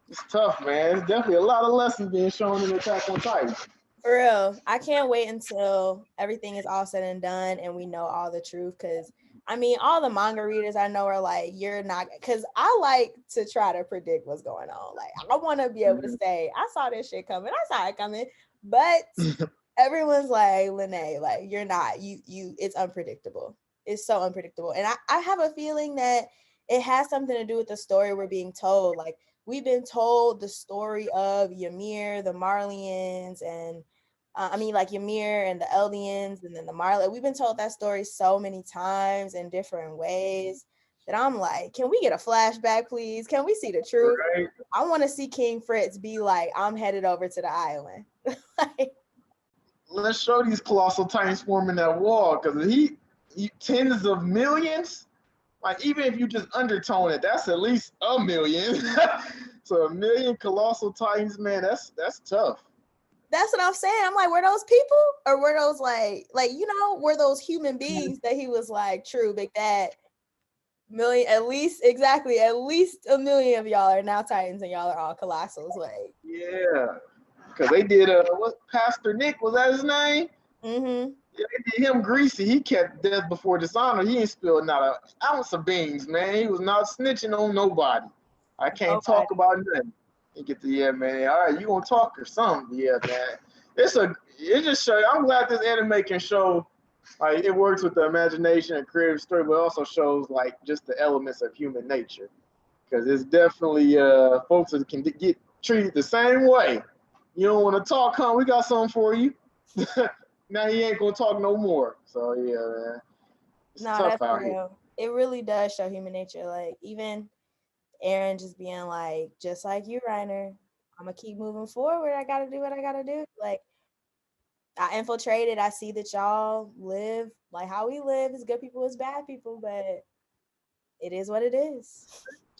it's tough, man. It's definitely a lot of lessons being shown in Attack on Titan. For real. I can't wait until everything is all said and done and we know all the truth. Cause I mean, all the manga readers I know are like, you're not, cause I like to try to predict what's going on. Like, I want to be able to say, I saw this shit coming. I saw it coming. But everyone's like, Lene, like, you're not, it's unpredictable. It's so unpredictable. And I have a feeling that it has something to do with the story we're being told. Like, we've been told the story of Ymir, the Marlians, and like Ymir and the Eldians, and then the Marley. We've been told that story so many times in different ways that I'm like, can we get a flashback, please? Can we see the truth? Right. I want to see King Fritz be like, I'm headed over to the island. Like, Let's show these colossal titans forming that wall, because he tens of millions. Like, even if you just undertone it, that's at least a million. So a million colossal titans, man, that's tough. that's what I'm saying. I'm like, were those people or were those were those human beings that he was like, true, big dad, million, at least a million of y'all are now titans and y'all are all colossals. Like, Yeah, because they did what, Pastor Nick, was that his name? mm-hmm. Yeah, they did him greasy. He kept death before dishonor. He ain't spilled not an ounce of beans, man. He was not snitching on nobody. I can't Nobody. talk about nothing. You get the, yeah, man. All right, you gonna talk or something? Yeah, man. It just shows. I'm glad this anime can show, like, it works with the imagination and creative story, but it also shows like just the elements of human nature, because it's definitely folks that can get treated the same way. You don't want to talk, huh? We got something for you. Now he ain't gonna talk no more. So yeah, man, it's No, tough that's out here. real. It really does show human nature. Like, even Aaron just being like, just like you, Reiner, I'm gonna keep moving forward. I gotta do what I gotta do. Like, I infiltrated. I see that y'all live like how we live. It's good people, it's bad people, but it is what it is.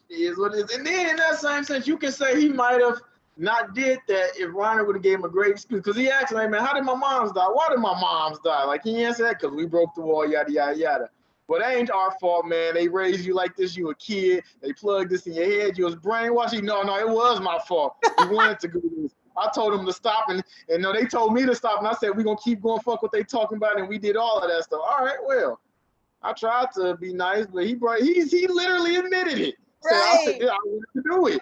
It is what it is. And then in that same sense, you can say he might have not did that if Reiner would have gave him a great excuse. Because he asked him, man, how did my moms die? Why did my moms die? Like, he answered that because we broke the wall, yada, yada, yada. But that ain't our fault, man. They raised you like this. You a kid. They plugged this in your head. You was brainwashed. No, it was my fault. We wanted to go this. I told them to stop, and no, they told me to stop, and I said, we're going to keep going, fuck what they talking about, and we did all of that stuff. All right, well, I tried to be nice, but he literally admitted it. I said, Right. yeah, I wanted to do it.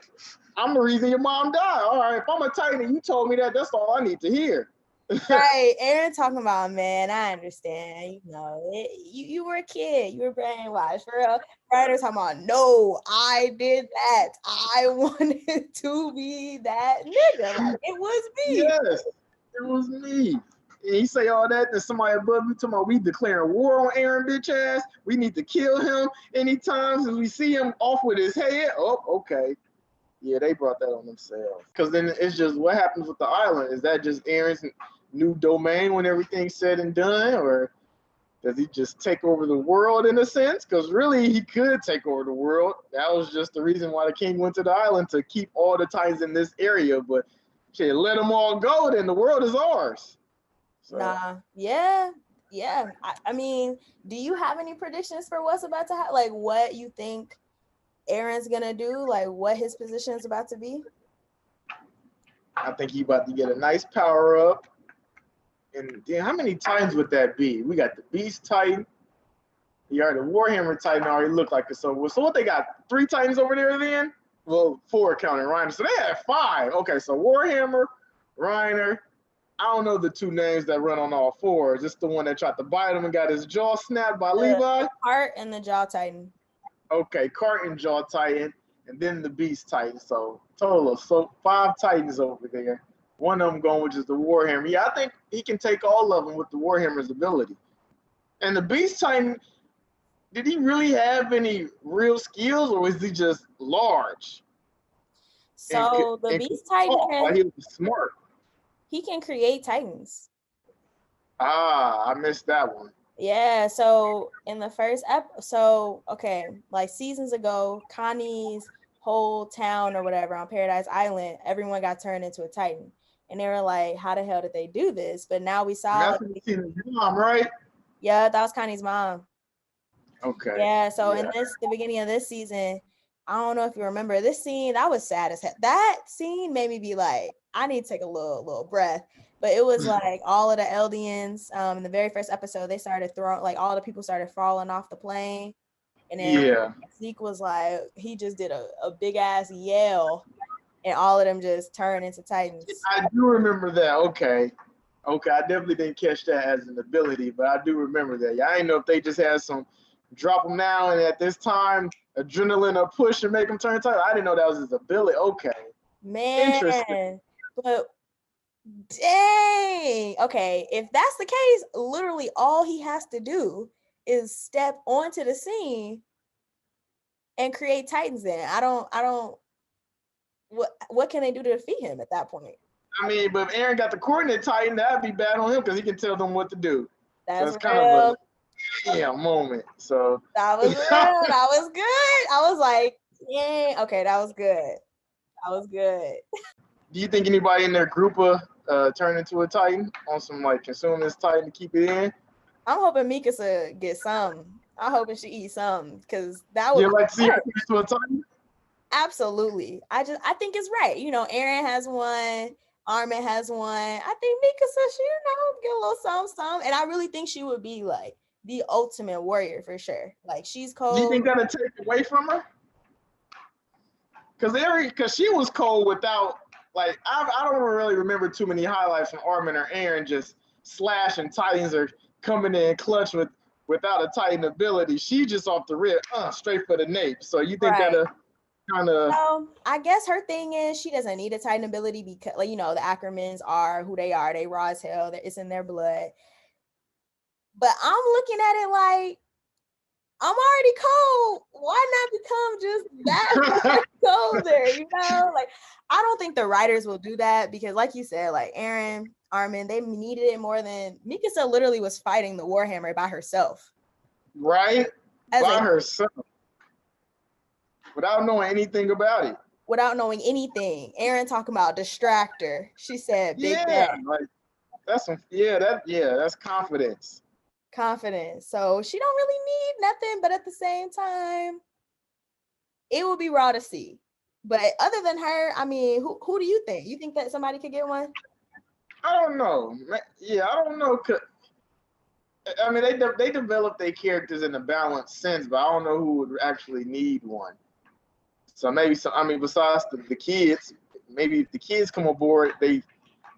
I'm the reason your mom died. All right, if I'm a Titan and you told me that, that's all I need to hear. Right. Aaron talking about, man, I understand. You were a kid. You were brainwashed. For real. Ryder talking about, no, I did that. I wanted to be that nigga. Like, it was me. Yes, it was me. And he say all that, then somebody above you talking about we declaring war on Aaron, bitch ass. We need to kill him anytime as we see him off with his head. Oh, okay. Yeah, they brought that on themselves. Because then it's just what happens with the island. Is that just Aaron's new domain when everything's said and done? Or does he just take over the world in a sense? Because really, he could take over the world. That was just the reason why the king went to the island, to keep all the Titans in this area. But shit, let them all go, then the world is ours. So, Nah. Yeah. Yeah. I mean, do you have any predictions for what's about to happen? Like, what you think Aaron's gonna do? Like, what his position is about to be? I think he about to get a nice power up. And then how many Titans would that be? We got the Beast Titan. He already, the Warhammer Titan already looked like it. So what, they got 3 Titans over there then? Well, 4 counting Reiner. So they had 5. Okay, so Warhammer, Reiner. I don't know the 2 names that run on all 4. Just the one that tried to bite him and got his jaw snapped by Levi. The Heart and the Jaw Titan. Okay, Cart and Jaw Titan, and then the Beast Titan. So total of 5 Titans over there. One of them going, which is the Warhammer. Yeah, I think he can take all of them with the Warhammer's ability. And the Beast Titan, did he really have any real skills, or was he just large? So the Beast Titan he was smart. He can create Titans. I missed that one. Yeah, so in the first episode, okay, like seasons ago, Connie's whole town or whatever on Paradise Island, everyone got turned into a Titan. And they were like, how the hell did they do this? But now we saw That's when you seen his mom, right? Yeah, that was Connie's mom. Okay. Yeah, so in Yeah. the beginning of this season, I don't know if you remember this scene. That was sad as heck. That scene made me be like, I need to take a little breath. But it was like all of the Eldians, in the very first episode, they started throwing like all the people started falling off the plane. And then Yeah. Zeke was like, he just did a big ass yell, and all of them just turned into Titans. I do remember that. Okay. Okay. I definitely didn't catch that as an ability, but I do remember that. Yeah, I didn't know if they just had some drop them now and at this time adrenaline or push and make them turn tight. I didn't know that was his ability. Okay. Interesting. Man, but dang. Okay, if that's the case, literally all he has to do is step onto the scene and create Titans then. I don't what can they do to defeat him at that point? I mean, but if Aaron got the coordinate tighten, that'd be bad on him because he can tell them what to do. So That's it's kind of a real. moment. So That was real. That was good. I was like, yeah, okay, that was good. That was good. do you think anybody in their group will turn into a Titan on some like consume this Titan to keep it in? I'm hoping Mikasa get some. I'm hoping she eats some because that would You be like to see her hard. turn into a Titan? Absolutely. I think it's right. You know, Aaron has one, Armin has one. I think Mikasa, she, get a little some. And I really think she would be like the ultimate warrior for sure. Like she's Do you cold. think that'll take away from her? Because she was cold without like I don't really remember too many highlights from Armin or Aaron just slashing Titans or coming in clutch without a Titan ability. She just off the rip, straight for the nape. So you think Right. that'll kind of I guess her thing is she doesn't need a Titan ability because, like, the Ackermans are who they are. They raw as hell. It's in their blood. But I'm looking at it like I'm already cold. Why not become just that much colder? Like I don't think the writers will do that because, like you said, like Aaron, Armin, they needed it more than Mikasa. Literally was fighting the Warhammer by herself right as by a herself without knowing anything about it. without knowing anything. Aaron talking about distractor. She said, "Big Yeah, bad like that's confidence. confidence." So she don't really need nothing, but at the same time, it would be raw to see. But other than her, I mean, who do you think? You think that somebody could get one? I don't know. Yeah, I don't know. I mean, they develop their characters in a balanced sense, but I don't know who would actually need one. So maybe I mean, besides the kids, maybe if the kids come aboard, they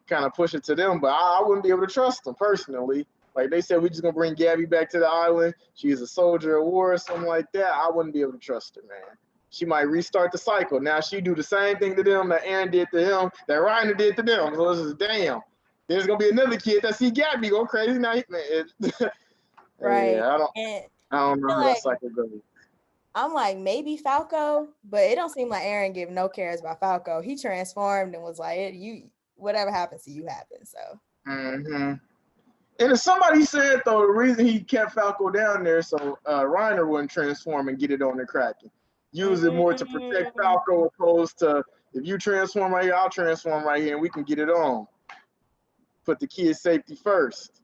kind of push it to them. But I wouldn't be able to trust them personally. Like they said, we're just gonna bring Gabby back to the island. She's a soldier of war or something like that. I wouldn't be able to trust her, man. She might restart the cycle. Now she do the same thing to them that Aaron did to him, that Reiner did to them. So it's just damn. There's gonna be another kid that see Gabby go crazy now. Man, Right. yeah, And I don't know feel how that like cycle goes. I'm like maybe Falco, but it don't seem like Aaron give no cares about Falco. He transformed and was like, "You whatever happens to you happens." So Mm-hmm. And if somebody said though, the reason he kept Falco down there so Reiner wouldn't transform and get it on the Kraken, use it more to protect mm, Falco opposed to if you transform right here, I'll transform right here, and we can get it on. Put the kid's safety first.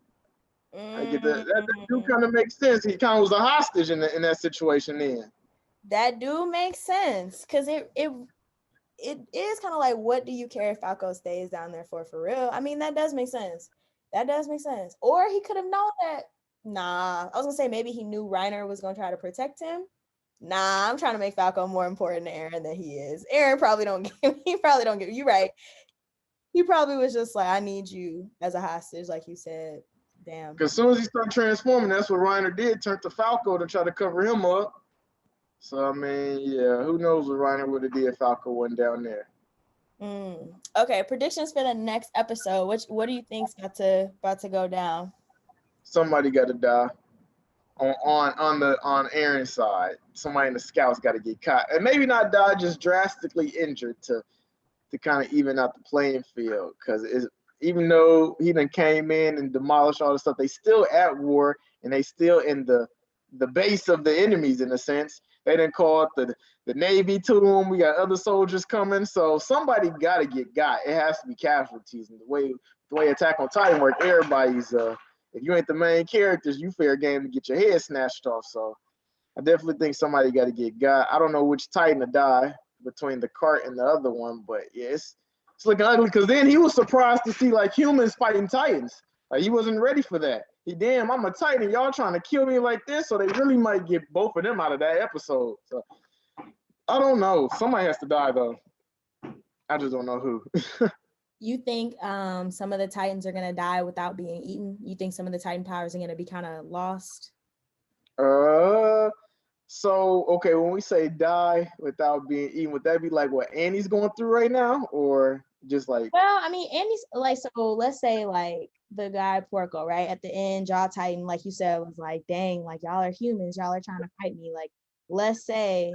I get that do mm, kind of make sense. He kind of was a hostage in that situation then. that do make sense because it is kind of like, what do you care if Falco stays down there for real? I mean, that does make sense. That does make sense. Or he could have known that. Nah, I was gonna say maybe he knew Reiner was gonna try to protect him. Nah, I'm trying to make Falco more important to Aaron than he is. Aaron probably don't give. He probably don't give. You right. He probably was just like, I need you as a hostage, like you said. Damn. Because as soon as he started transforming, that's what Reiner did, turned to Falco to try to cover him up. So I mean, yeah, who knows what Reiner would have did if Falco wasn't down there. Okay, predictions for the next episode. What do you think's about to go down? Somebody got to die on Aaron's side. Somebody in the scouts got to get caught, and maybe not die, just drastically injured to kind of even out the playing field. Because even though he done came in and demolished all the stuff, they still at war and they still in the base of the enemies in a sense. They didn't call it the Navy to them. We got other soldiers coming, so somebody got to get got. It has to be casualties. And the way Attack on Titan work, everybody's if you ain't the main characters, you fair game to get your head snatched off. So I definitely think somebody got to get got. I don't know which Titan to die between the cart and the other one, but yeah, it's looking ugly because then he was surprised to see like humans fighting Titans. Like he wasn't ready for that. He damn, I'm a Titan. Y'all trying to kill me like this, so they really might get both of them out of that episode. So I don't know. Somebody has to die though. I just don't know who. You think some of the Titans are gonna die without being eaten? You think some of the Titan powers are gonna be kind of lost? So okay, when we say die without being eaten, would that be like what Annie's going through right now, or just like? Well, I mean, Andy's like, so let's say like the guy Porco, right? At the end, Jaw Titan, like you said, was like, dang, like y'all are humans, y'all are trying to fight me. Like, let's say,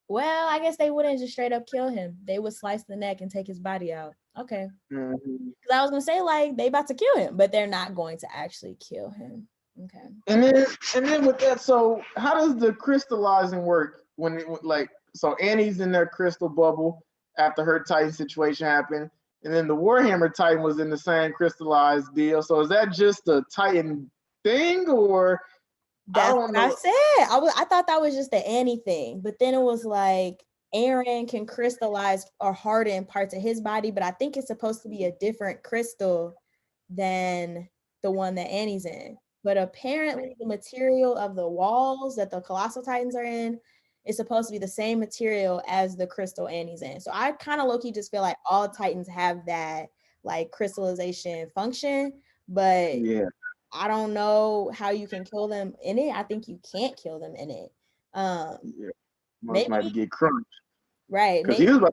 well, I guess they wouldn't just straight up kill him. They would slice the neck and take his body out. Okay. Because I was gonna say, like, they about to kill him, but they're not going to actually kill him. Okay. And then with that, so how does the crystallizing work when it like so Annie's in their crystal bubble after her Titan situation happened, and then the Warhammer Titan was in the same crystallized deal. So is that just a Titan thing, or That's what I said. I thought that was just the Annie thing, but then it was like Aaron can crystallize or harden parts of his body, but I think it's supposed to be a different crystal than the one that Annie's in. But apparently the material of the walls that the Colossal Titans are in is supposed to be the same material as the crystal Annie's in. So I kind of low-key just feel like all Titans have that like crystallization function, but yeah, I don't know how you can kill them in it. I think you can't kill them in it. Most might get crunched. Right. Because he was about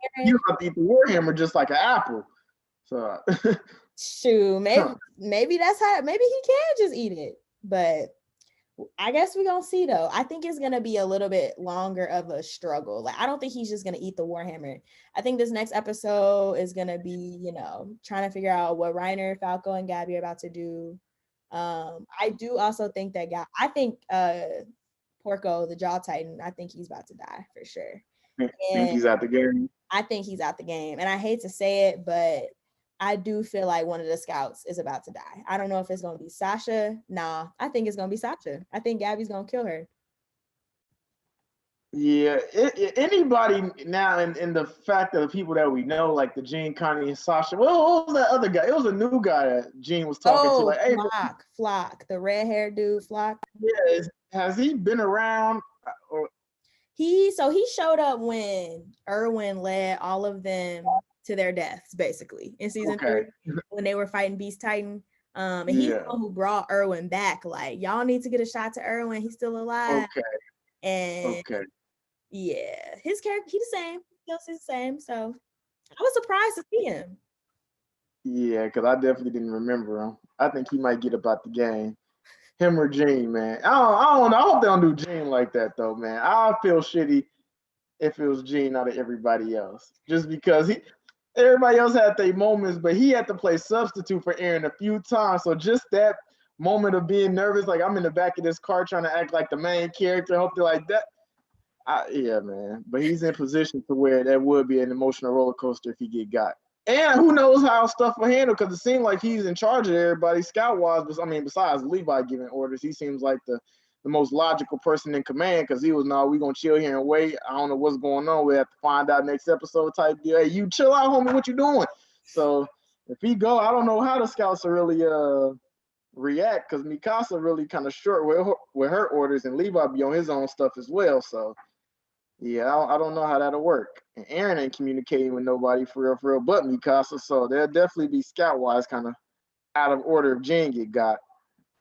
to eat the Warhammer just like an apple. So shoot, maybe that's how maybe he can just eat it. But I guess we're gonna see though. I think it's gonna be a little bit longer of a struggle. Like I don't think he's just gonna eat the Warhammer. I think this next episode is gonna be, trying to figure out what Reiner, Falco, and Gabby are about to do. I do also think that I think Porco, the Jaw Titan, I think he's about to die for sure. Think he's out the game? I think he's out the game. And I hate to say it, but I do feel like one of the scouts is about to die. I don't know if it's going to be Sasha. Nah, I think it's going to be Sasha. I think Gabby's going to kill her. Yeah, anybody now in the fact of the people that we know, like the Gene, Connie, and Sasha. Well, what was that other guy? It was a new guy that Gene was talking to. Like, hey, Flock, the red haired dude, Flock. Yeah, has he been around? Or he showed up when Erwin led all of them to their deaths, basically in season 3 when they were fighting Beast Titan. And he's the one who brought Erwin back. Like, y'all need to get a shot to Erwin. He's still alive. And yeah, his character, he's the same. He's the same. So I was surprised to see him. Yeah, because I definitely didn't remember him. I think he might get about the game. Him or Gene, man. I don't know. I hope they don't do Gene like that though, man. I feel shitty if it was Gene out of everybody else. Just because everybody else had their moments, but he had to play substitute for Aaron a few times. So just that moment of being nervous, like I'm in the back of this car trying to act like the main character, hope they're like that. Yeah, man. But he's in position to where that would be an emotional roller coaster if he got. And who knows how stuff will handle, because it seems like he's in charge of everybody scout-wise. But I mean, besides Levi giving orders, he seems like the most logical person in command, because he was, no, we're going to chill here and wait. I don't know what's going on. We have to find out next episode type deal. Hey, you chill out, homie. What you doing? So if he go, I don't know how the scouts will really react, because Mikasa really kind of short with her orders, and Levi be on his own stuff as well. So yeah, I don't know how that'll work. And Aaron ain't communicating with nobody for real, but Mikasa. So there'll definitely be scout-wise kind of out of order if Jen get got.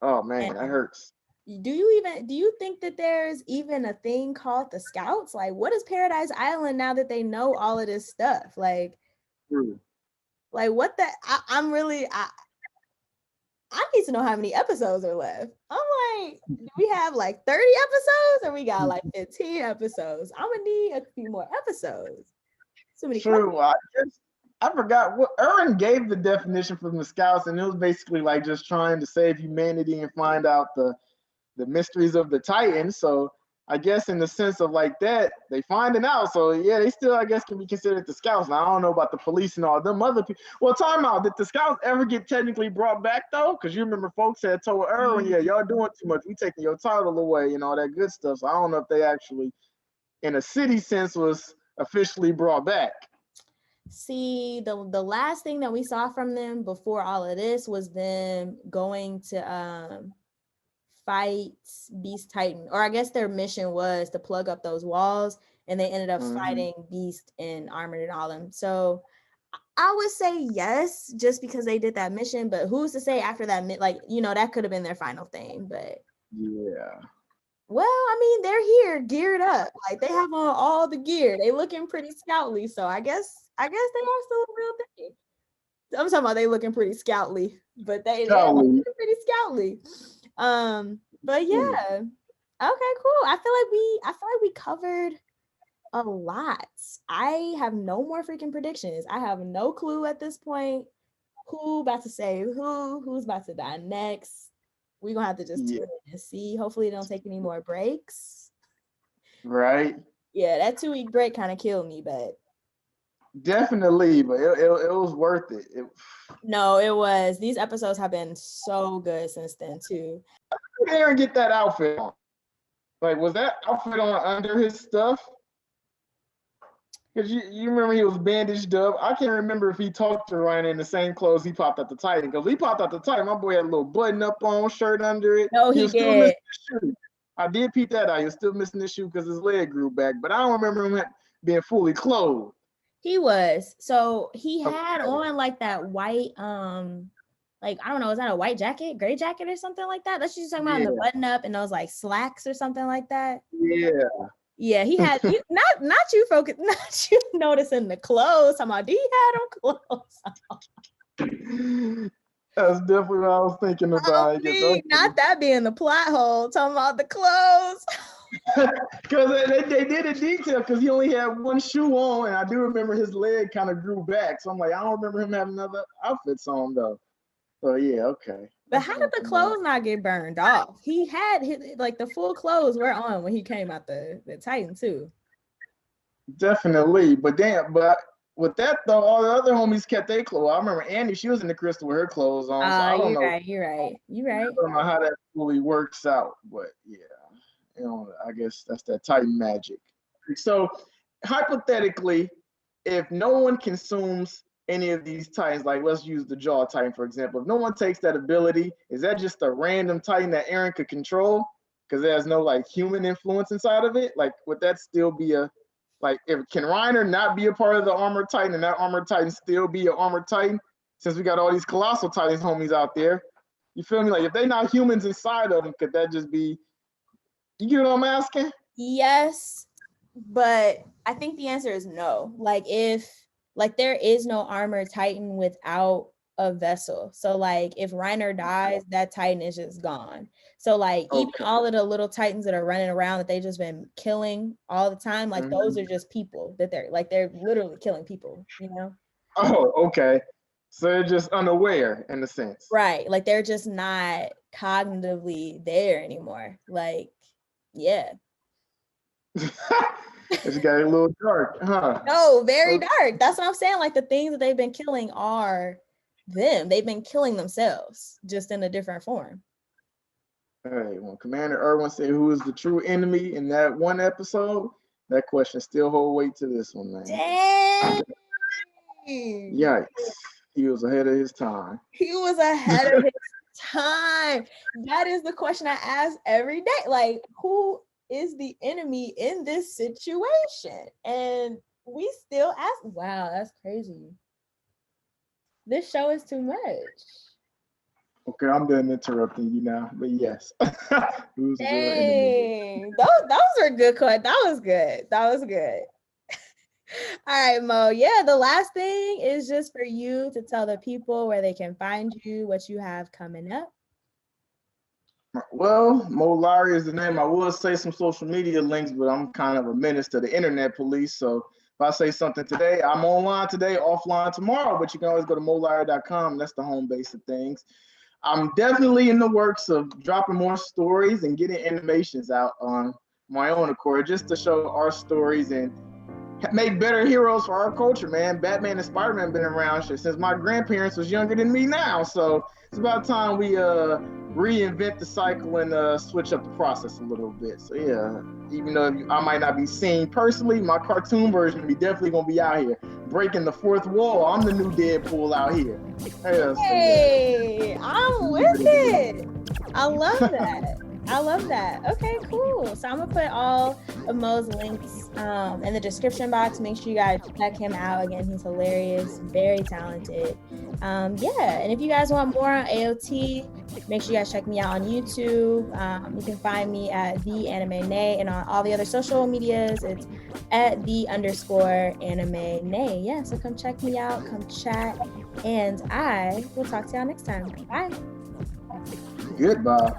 Oh man, that hurts. Do you think that there's even a thing called the scouts? Like, what is Paradise Island now that they know all of this stuff? Like, like what the? I need to know how many episodes are left. I'm like, do we have like 30 episodes or we got like 15 episodes? I'm gonna need a few more episodes. So many True. I forgot what Aaron gave the definition from the scouts, and it was basically like just trying to save humanity and find out the mysteries of the Titans. So I guess in the sense of like that, they finding out. So yeah, they still, I guess, can be considered the scouts. Now I don't know about the police and all them other people. Well, time out. Did the scouts ever get technically brought back though? Because you remember folks had told Erwin, yeah, y'all doing too much. We taking your title away and all that good stuff. So I don't know if they actually, in a city sense, was officially brought back. See, the last thing that we saw from them before all of this was them going to fight Beast Titan, or I guess their mission was to plug up those walls, and they ended up fighting Beast and Armored and all them. So I would say yes, just because they did that mission. But who's to say after that, like, you know, that could have been their final thing. But yeah. Well, I mean, they're here geared up. Like they have on all the gear. They looking pretty scoutly. So I guess they are still a real thing. I'm talking about they looking pretty scoutly, but they're looking pretty scoutly. But yeah. Okay, cool. I feel like we covered a lot. I have no more freaking predictions. I have no clue at this point who about to save who's about to die next. We're gonna have to just tune in and see. Hopefully, they don't take any more breaks. Right. Yeah, that 2-week break kind of killed me, but definitely. But it was worth it. No, it was. These episodes have been so good since then too. How did Aaron get that outfit on? Like, was that outfit on under his stuff? Because you remember he was bandaged up. I can't remember if he talked to Ryan in the same clothes he popped out the Titan. Because he popped out the Titan, my boy had a little button up on shirt under it. No, he was did. Still missing the shoe. I did peep that out. He was still missing the shoe because his leg grew back. But I don't remember him being fully clothed. He was. So he had on like that white, like, I don't know, is that a white jacket, gray jacket or something like that? That's just talking about the button up and those like slacks or something like that. Yeah, he had not you focus, not you noticing the clothes. Talking about, do he had on clothes? That's definitely what I was thinking about. Not that being the plot hole. Talking about the clothes. Because they did a detail because he only had one shoe on, and I do remember his leg kind of grew back. So I'm like, I don't remember him having other outfits on though. So yeah, okay. But how did the clothes not get burned off? He had like the full clothes were on when he came out the Titan too. Definitely, but with that though, all the other homies kept their clothes. I remember Andy; she was in the crystal with her clothes on. So I don't know. You're right. I don't know how that fully works out, but yeah, you know, I guess that's that Titan magic. So hypothetically, if no one consumes any of these Titans, like let's use the Jaw Titan for example, if no one takes that ability, is that just a random Titan that Aaron could control because there's no like human influence inside of it? Like would that still be can Reiner not be a part of the Armored Titan and that Armored Titan still be an Armored Titan since we got all these Colossal Titans homies out there? You feel me? Like if they not humans inside of them, could that just be, you get what I'm asking? Yes, but I think the answer is no. Like if there is no Armored Titan without a vessel. So like if Reiner dies, that Titan is just gone. So like even all of the little Titans that are running around that they just been killing all the time, like those are just people that they're literally killing people, you know? Oh, okay. So they're just unaware in a sense. Right. Like they're just not cognitively there anymore. Like, yeah. It's got a little dark, huh? No, very dark. That's what I'm saying. Like the things that they've been killing are them. They've been killing themselves, just in a different form. All right. When Commander Erwin said who is the true enemy in that one episode, that question still hold weight to this one, man. Dang. Yikes. He was ahead of his time. He was ahead of his time. That is the question I ask every day. Like, who is the enemy in this situation? And we still ask, wow, that's crazy. This show is too much. Okay, I'm done interrupting you now, but yes. Dang. Those were good questions. That was good. All right, Mo. Yeah, the last thing is just for you to tell the people where they can find you, what you have coming up. Well, Mo Lowery is the name. I will say some social media links, but I'm kind of a menace to the internet police. So if I say something today, I'm online today, offline tomorrow, but you can always go to molowery.com. That's the home base of things. I'm definitely in the works of dropping more stories and getting animations out on my own accord, just to show our stories and make better heroes for our culture, man. Batman and Spider-Man been around shit since my grandparents was younger than me now. So it's about time we reinvent the cycle and switch up the process a little bit. So yeah, even though I might not be seen personally, my cartoon version be definitely gonna be out here breaking the fourth wall. I'm the new Deadpool out here. Hey, I'm with it. I love that. I love that. Okay, cool. So I'm gonna put all of Mo's links in the description box. Make sure you guys check him out. Again, he's hilarious, very talented. Yeah, and if you guys want more on AOT, make sure you guys check me out on YouTube. You can find me at the Anime Nay, and on all the other social medias, it's at @the_anime nay. Yeah, so come check me out, come chat, and I will talk to y'all next time. Bye. Goodbye.